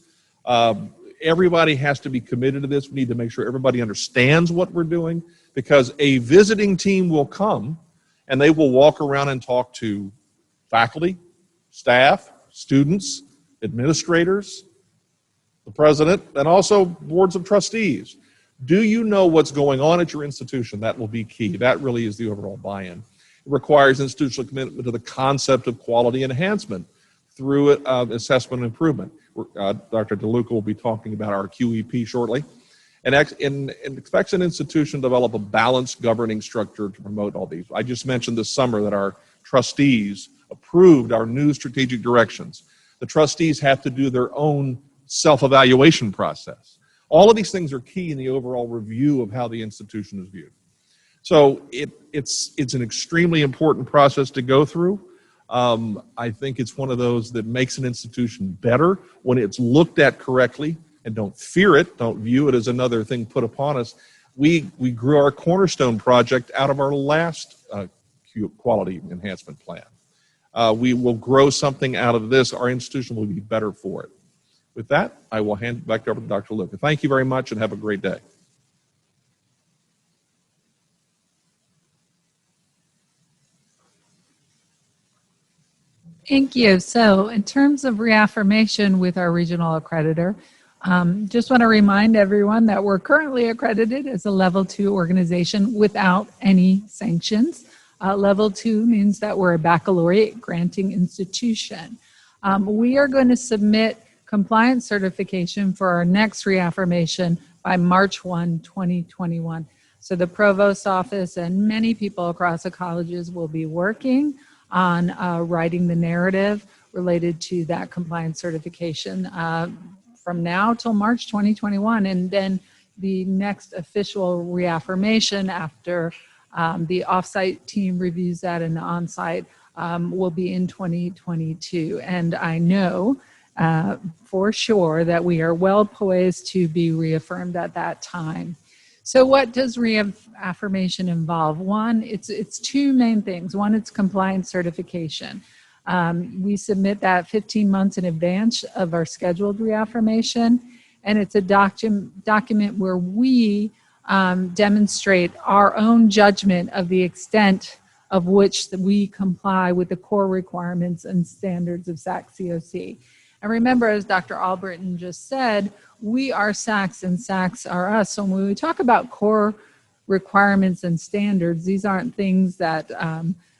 B: everybody has to be committed to this. We need to make sure everybody understands what we're doing, because a visiting team will come and they will walk around and talk to faculty, staff, students, administrators, the president, and also boards of trustees. Do you know what's going on at your institution? That will be key. That really is the overall buy-in. It requires institutional commitment to the concept of quality enhancement through assessment and improvement. Dr. DeLuca will be talking about our QEP shortly. And expects an institution to develop a balanced governing structure to promote all these. I just mentioned this summer that our trustees approved our new strategic directions. The trustees have to do their own self-evaluation process. All of these things are key in the overall review of how the institution is viewed. So it's an extremely important process to go through. I think it's one of those that makes an institution better when it's looked at correctly. And don't fear it, don't view it as another thing put upon us. We grew our Cornerstone project out of our last quality enhancement plan. We will grow something out of this. Our institution will be better for it. With that, I will hand it back over to Dr. Luca. Thank you very much and have a great day.
C: Thank you. So in terms of reaffirmation with our regional accreditor, just want to remind everyone that we're currently accredited as a level 2 organization without any sanctions. Level 2 means that we're a baccalaureate granting institution. We are going to submit compliance certification for our next reaffirmation by March 1, 2021. So the Provost's office and many people across the colleges will be working on writing the narrative related to that compliance certification from now till March 2021. And then the next official reaffirmation after the offsite team reviews that and the onsite will be in 2022. And I know for sure that we are well poised to be reaffirmed at that time. So what does reaffirmation involve? One, it's two main things. One, it's compliance certification. We submit that 15 months in advance of our scheduled reaffirmation, and it's a document where we demonstrate our own judgment of the extent of which we comply with the core requirements and standards of SAC-COC. And remember, as Dr. Albritton just said, we are SACs and SACs are us. So when we talk about core requirements and standards, these aren't things that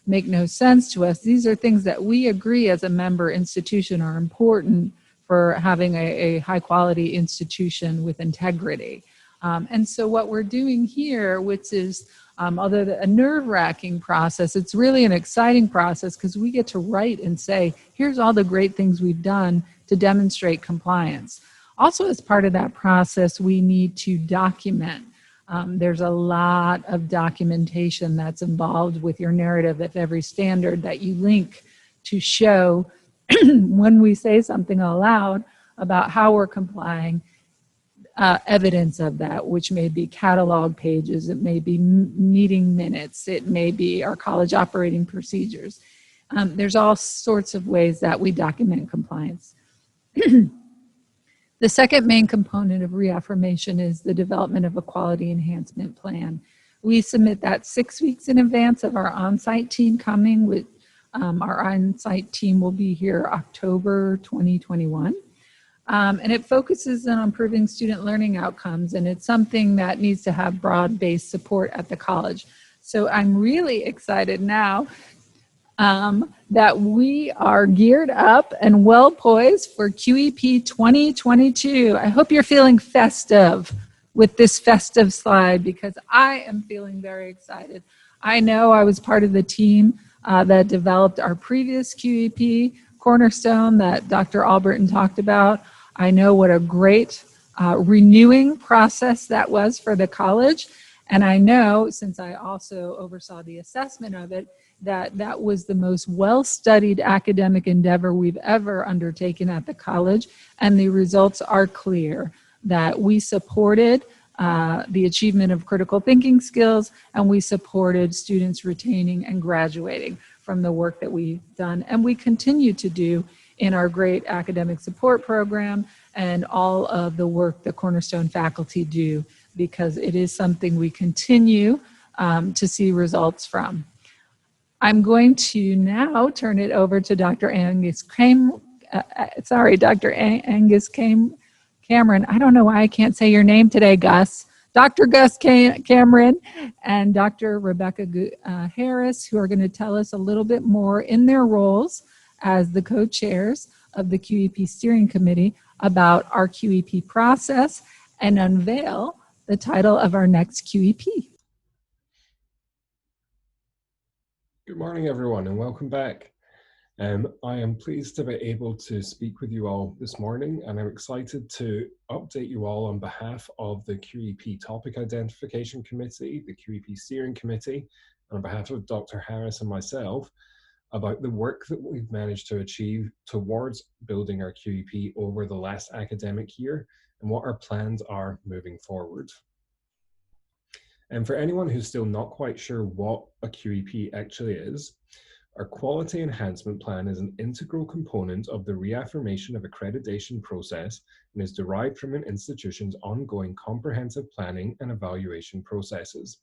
C: make no sense to us. These are things that we agree as a member institution are important for having a high quality institution with integrity. And so what we're doing here, which is although a nerve-wracking process, it's really an exciting process because we get to write and say, here's all the great things we've done to demonstrate compliance. Also, as part of that process, we need to document. There's a lot of documentation that's involved with your narrative of every standard that you link to show when we say something aloud about how we're complying, evidence of that, which may be catalog pages, it may be meeting minutes, it may be our college operating procedures. There's all sorts of ways that we document compliance. The second main component of reaffirmation is the development of a quality enhancement plan. We submit that 6 weeks in advance of our on-site team coming. With our on-site team will be here October 2021. And it focuses on improving student learning outcomes, and it's something that needs to have broad-based support at the college. So I'm really excited now that we are geared up and well poised for QEP 2022. I hope you're feeling festive with this festive slide because I am feeling very excited. I know I was part of the team that developed our previous QEP Cornerstone that Dr. Albritton talked about. I know what a great renewing process that was for the college. And I know, since I also oversaw the assessment of it, that was the most well-studied academic endeavor we've ever undertaken at the college. And the results are clear that we supported the achievement of critical thinking skills, and we supported students retaining and graduating from the work that we've done. And we continue to do in our great academic support program and all of the work the Cornerstone faculty do, because it is something we continue to see results from. I'm going to now turn it over to Dr. Angus Cameron. I don't know why I can't say your name today, Gus. Dr. Gus Cameron and Dr. Rebecca Harris, who are going to tell us a little bit more in their roles as the co-chairs of the QEP Steering Committee about our QEP process and unveil the title of our next QEP.
E: Good morning, everyone, and welcome back. I am pleased to be able to speak with you all this morning, and I'm excited to update you all on behalf of the QEP Topic Identification Committee, the QEP Steering Committee, and on behalf of Dr. Harris and myself, about the work that we've managed to achieve towards building our QEP over the last academic year and what our plans are moving forward. And for anyone who's still not quite sure what a QEP actually is, our Quality Enhancement Plan is an integral component of the reaffirmation of accreditation process and is derived from an institution's ongoing comprehensive planning and evaluation processes.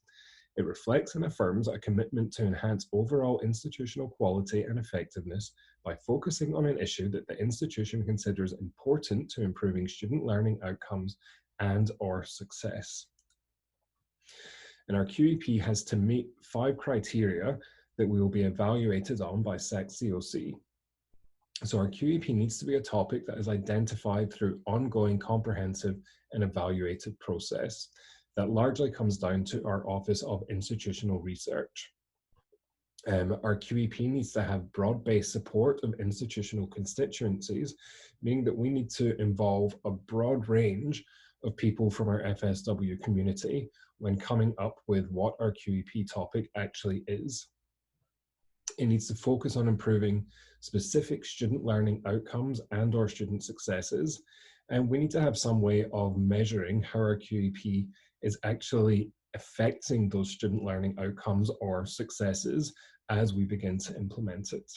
E: It reflects and affirms a commitment to enhance overall institutional quality and effectiveness by focusing on an issue that the institution considers important to improving student learning outcomes and/or success. And our QEP has to meet 5 criteria that we will be evaluated on by SAC-COC. So our QEP needs to be a topic that is identified through ongoing comprehensive and evaluated process. That largely comes down to our Office of Institutional Research. Our QEP needs to have broad-based support of institutional constituencies, meaning that we need to involve a broad range of people from our FSW community when coming up with what our QEP topic actually is. It needs to focus on improving specific student learning outcomes and/or student successes. And we need to have some way of measuring how our QEP is actually affecting those student learning outcomes or successes as we begin to implement it.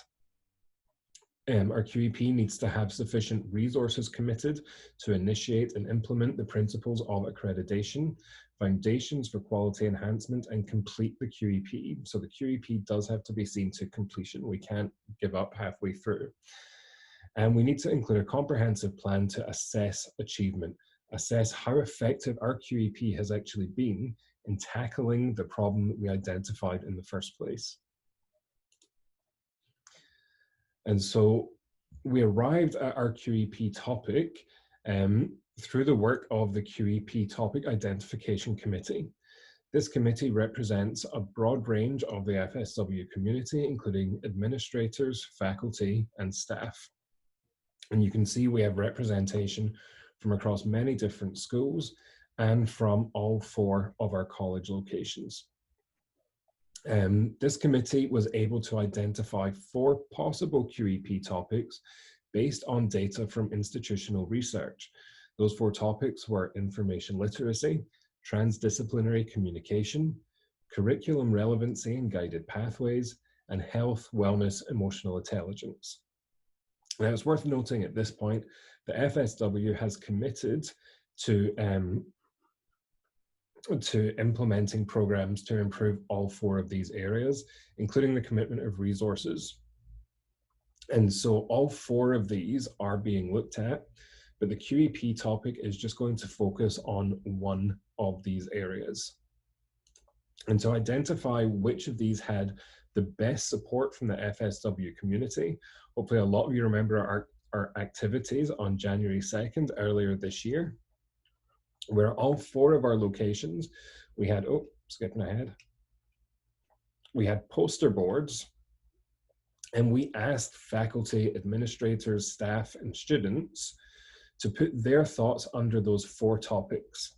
E: Our QEP needs to have sufficient resources committed to initiate and implement the principles of accreditation, foundations for quality enhancement, and complete the QEP. So the QEP does have to be seen to completion. We can't give up halfway through. And we need to include a comprehensive plan to assess achievement, assess how effective our QEP has actually been in tackling the problem that we identified in the first place. And so we arrived at our QEP topic through the work of the QEP Topic Identification Committee. This committee represents a broad range of the FSW community, including administrators, faculty, and staff. And you can see we have representation from across many different schools and from all 4 of our college locations. This committee was able to identify 4 possible QEP topics based on data from institutional research. Those 4 topics were information literacy, transdisciplinary communication, curriculum relevancy and guided pathways, and health, wellness, emotional intelligence. Now, it's worth noting at this point that FSW has committed to implementing programs to improve all 4 of these areas, including the commitment of resources. And so all 4 of these are being looked at, but the QEP topic is just going to focus on one of these areas. And to identify which of these had the best support from the FSW community, hopefully a lot of you remember our activities on January 2nd earlier this year, where all 4 of our locations, we had, skipping ahead, we had poster boards, and we asked faculty, administrators, staff, and students to put their thoughts under those 4 topics.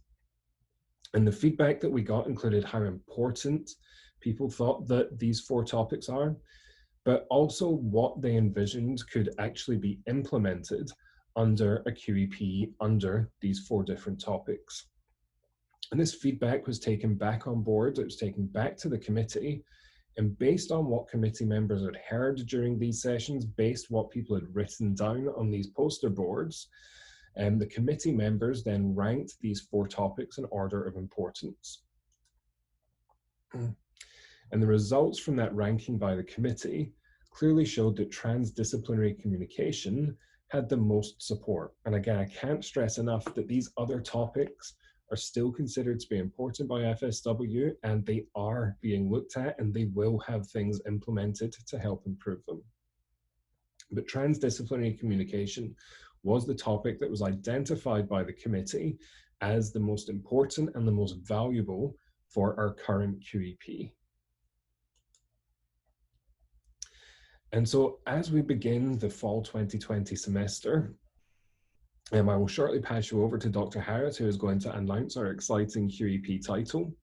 E: And the feedback that we got included how important people thought that these 4 topics are, but also what they envisioned could actually be implemented under a QEP under these 4 different topics. And this feedback was taken back on board, it was taken back to the committee, and based on what committee members had heard during these sessions, based on what people had written down on these poster boards, The committee members then ranked these 4 topics in order of importance. And the results from that ranking by the committee clearly showed that transdisciplinary communication had the most support. And again, I can't stress enough that these other topics are still considered to be important by FSW, and they are being looked at, and they will have things implemented to help improve them. But transdisciplinary communication was the topic that was identified by the committee as the most important and the most valuable for our current QEP. And so as we begin the fall 2020 semester, I will shortly pass you over to Dr. Harris, who is going to announce our exciting QEP title.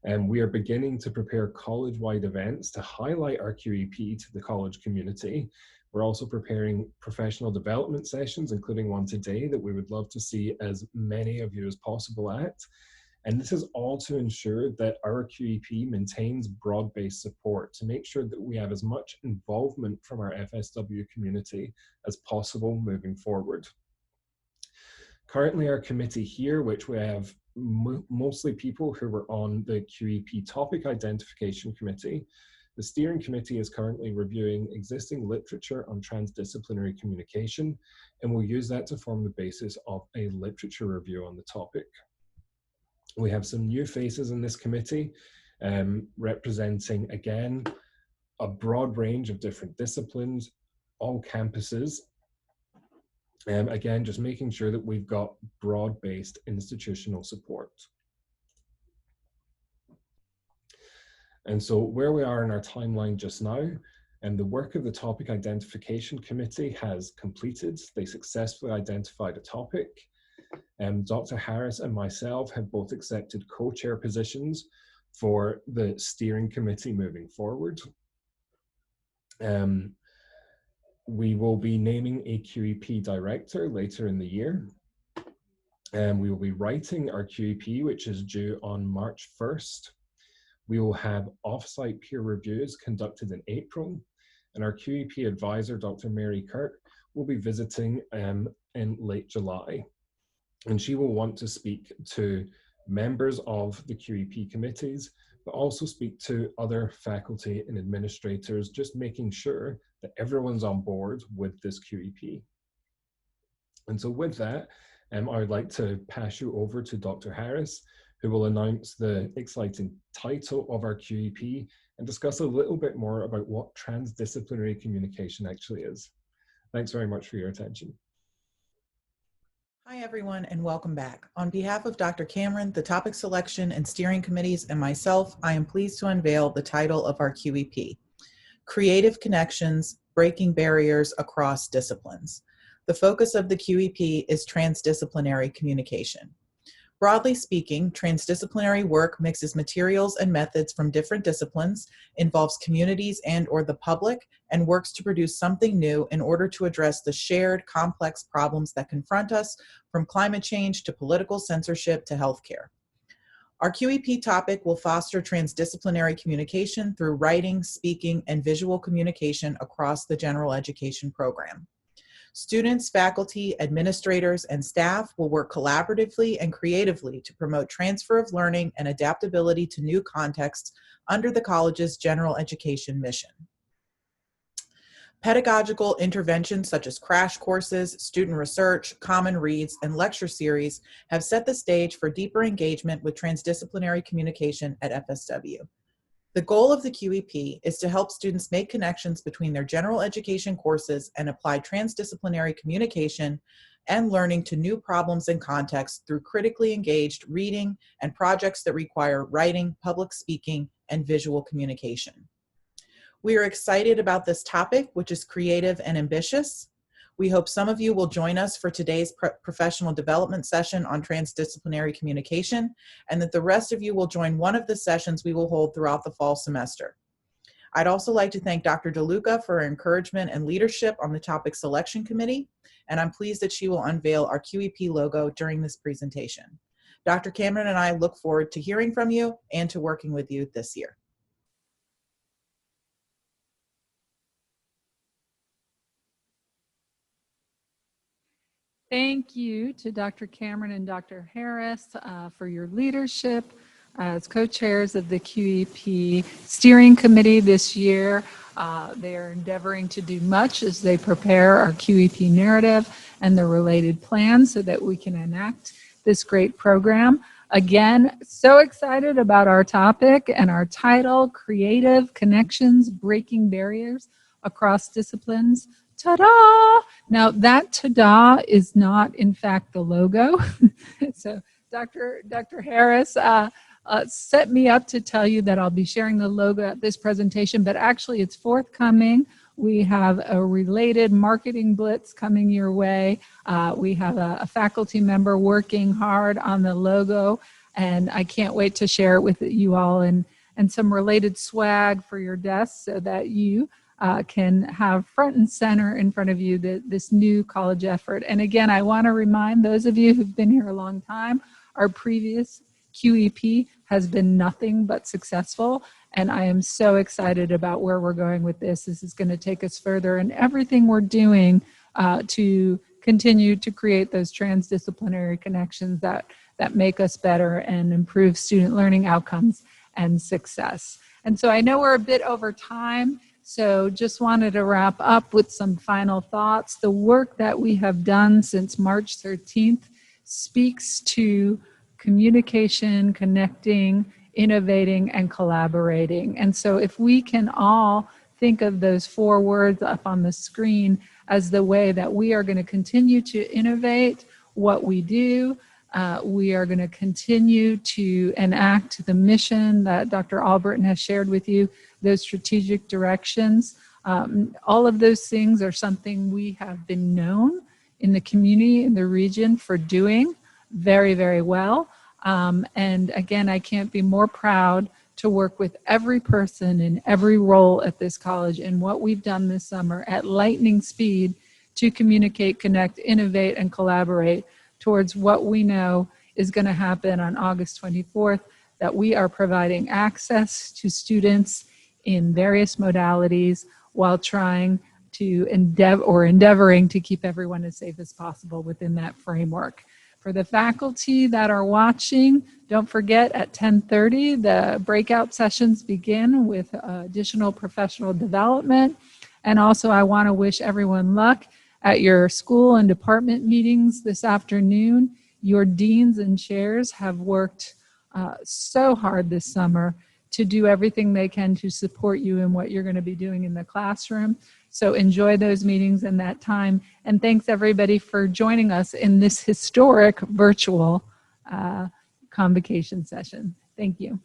E: We are beginning to prepare college-wide events to highlight our QEP to the college community. We're also preparing professional development sessions, including one today that we would love to see as many of you as possible at. And this is all to ensure that our QEP maintains broad-based support to make sure that we have as much involvement from our FSW community as possible moving forward. Currently, our committee here, which we have mostly people who were on the QEP topic identification committee, the steering committee is currently reviewing existing literature on transdisciplinary communication, and we'll use that to form the basis of a literature review on the topic. We have some new faces in this committee, representing, again, a broad range of different disciplines, all campuses. Again, just making sure that we've got broad-based institutional support. And so where we are in our timeline just now, and the work of the topic identification committee has completed. They successfully identified a topic. Dr. Harris and myself have both accepted co-chair positions for the steering committee moving forward. We will be naming a QEP director later in the year. We will be writing our QEP, which is due on March 1st. We will have off-site peer reviews conducted in April, and our QEP advisor, Dr. Mary Kirk, will be visiting in late July. And she will want to speak to members of the QEP committees, but also speak to other faculty and administrators, just making sure that everyone's on board with this QEP. And so with that, I would like to pass you over to Dr. Harris, who will announce the exciting title of our QEP and discuss a little bit more about what transdisciplinary communication actually is. Thanks very much for your attention.
F: Hi, everyone, and welcome back. On behalf of Dr. Cameron, the topic selection and steering committees, and myself, I am pleased to unveil the title of our QEP, Creative Connections, Breaking Barriers Across Disciplines. The focus of the QEP is transdisciplinary communication. Broadly speaking, transdisciplinary work mixes materials and methods from different disciplines, involves communities and/or the public, and works to produce something new in order to address the shared, complex problems that confront us, from climate change to political censorship to healthcare. Our QEP topic will foster transdisciplinary communication through writing, speaking, and visual communication across the general education program. Students, faculty, administrators, and staff will work collaboratively and creatively to promote transfer of learning and adaptability to new contexts under the college's general education mission. Pedagogical interventions such as crash courses, student research, common reads, and lecture series have set the stage for deeper engagement with transdisciplinary communication at FSW. The goal of the QEP is to help students make connections between their general education courses and apply transdisciplinary communication and learning to new problems and contexts through critically engaged reading and projects that require writing, public speaking, and visual communication. We are excited about this topic, which is creative and ambitious. We hope some of you will join us for today's professional development session on transdisciplinary communication, and that the rest of you will join one of the sessions we will hold throughout the fall semester. I'd also like to thank Dr. DeLuca for her encouragement and leadership on the topic selection committee, and I'm pleased that she will unveil our QEP logo during this presentation. Dr. Cameron and I look forward to hearing from you and to working with you this year.
C: Thank you to Dr. Cameron and Dr. Harris for your leadership as co-chairs of the QEP Steering Committee this year. They are endeavoring to do much as they prepare our QEP narrative and the related plans so that we can enact this great program. Again, so excited about our topic and our title, Creative Connections, Breaking Barriers Across Disciplines. Ta-da! Now that ta-da is not in fact the logo. So Dr. Harris set me up to tell you that I'll be sharing the logo at this presentation, but actually it's forthcoming. We have a related marketing blitz coming your way. We have a faculty member working hard on the logo, and I can't wait to share it with you all and some related swag for your desks so that you can have front and center in front of you this new college effort. And again, I want to remind those of you who've been here a long time, our previous QEP has been nothing but successful, and I am so excited about where we're going with this. This is going to take us further, and everything we're doing to continue to create those transdisciplinary connections that make us better and improve student learning outcomes and success. And so I know we're a bit over time, so just wanted to wrap up with some final thoughts. The work that we have done since March 13th speaks to communication, connecting, innovating, and collaborating. And so if we can all think of those 4 words up on the screen as the way that we are going to continue to innovate what we do, we are going to continue to enact the mission that Dr. Albritton has shared with you, those strategic directions. All of those things are something we have been known in the community, in the region for doing very, very well. And again, I can't be more proud to work with every person in every role at this college and what we've done this summer at lightning speed to communicate, connect, innovate, and collaborate towards what we know is going to happen on August 24th, that we are providing access to students in various modalities while trying to endeavoring to keep everyone as safe as possible within that framework. For the faculty that are watching, don't forget at 10:30, the breakout sessions begin with additional professional development. And also I want to wish everyone luck at your school and department meetings this afternoon. Your deans and chairs have worked so hard this summer to do everything they can to support you in what you're going to be doing in the classroom. So enjoy those meetings and that time. And thanks everybody for joining us in this historic virtual convocation session. Thank you.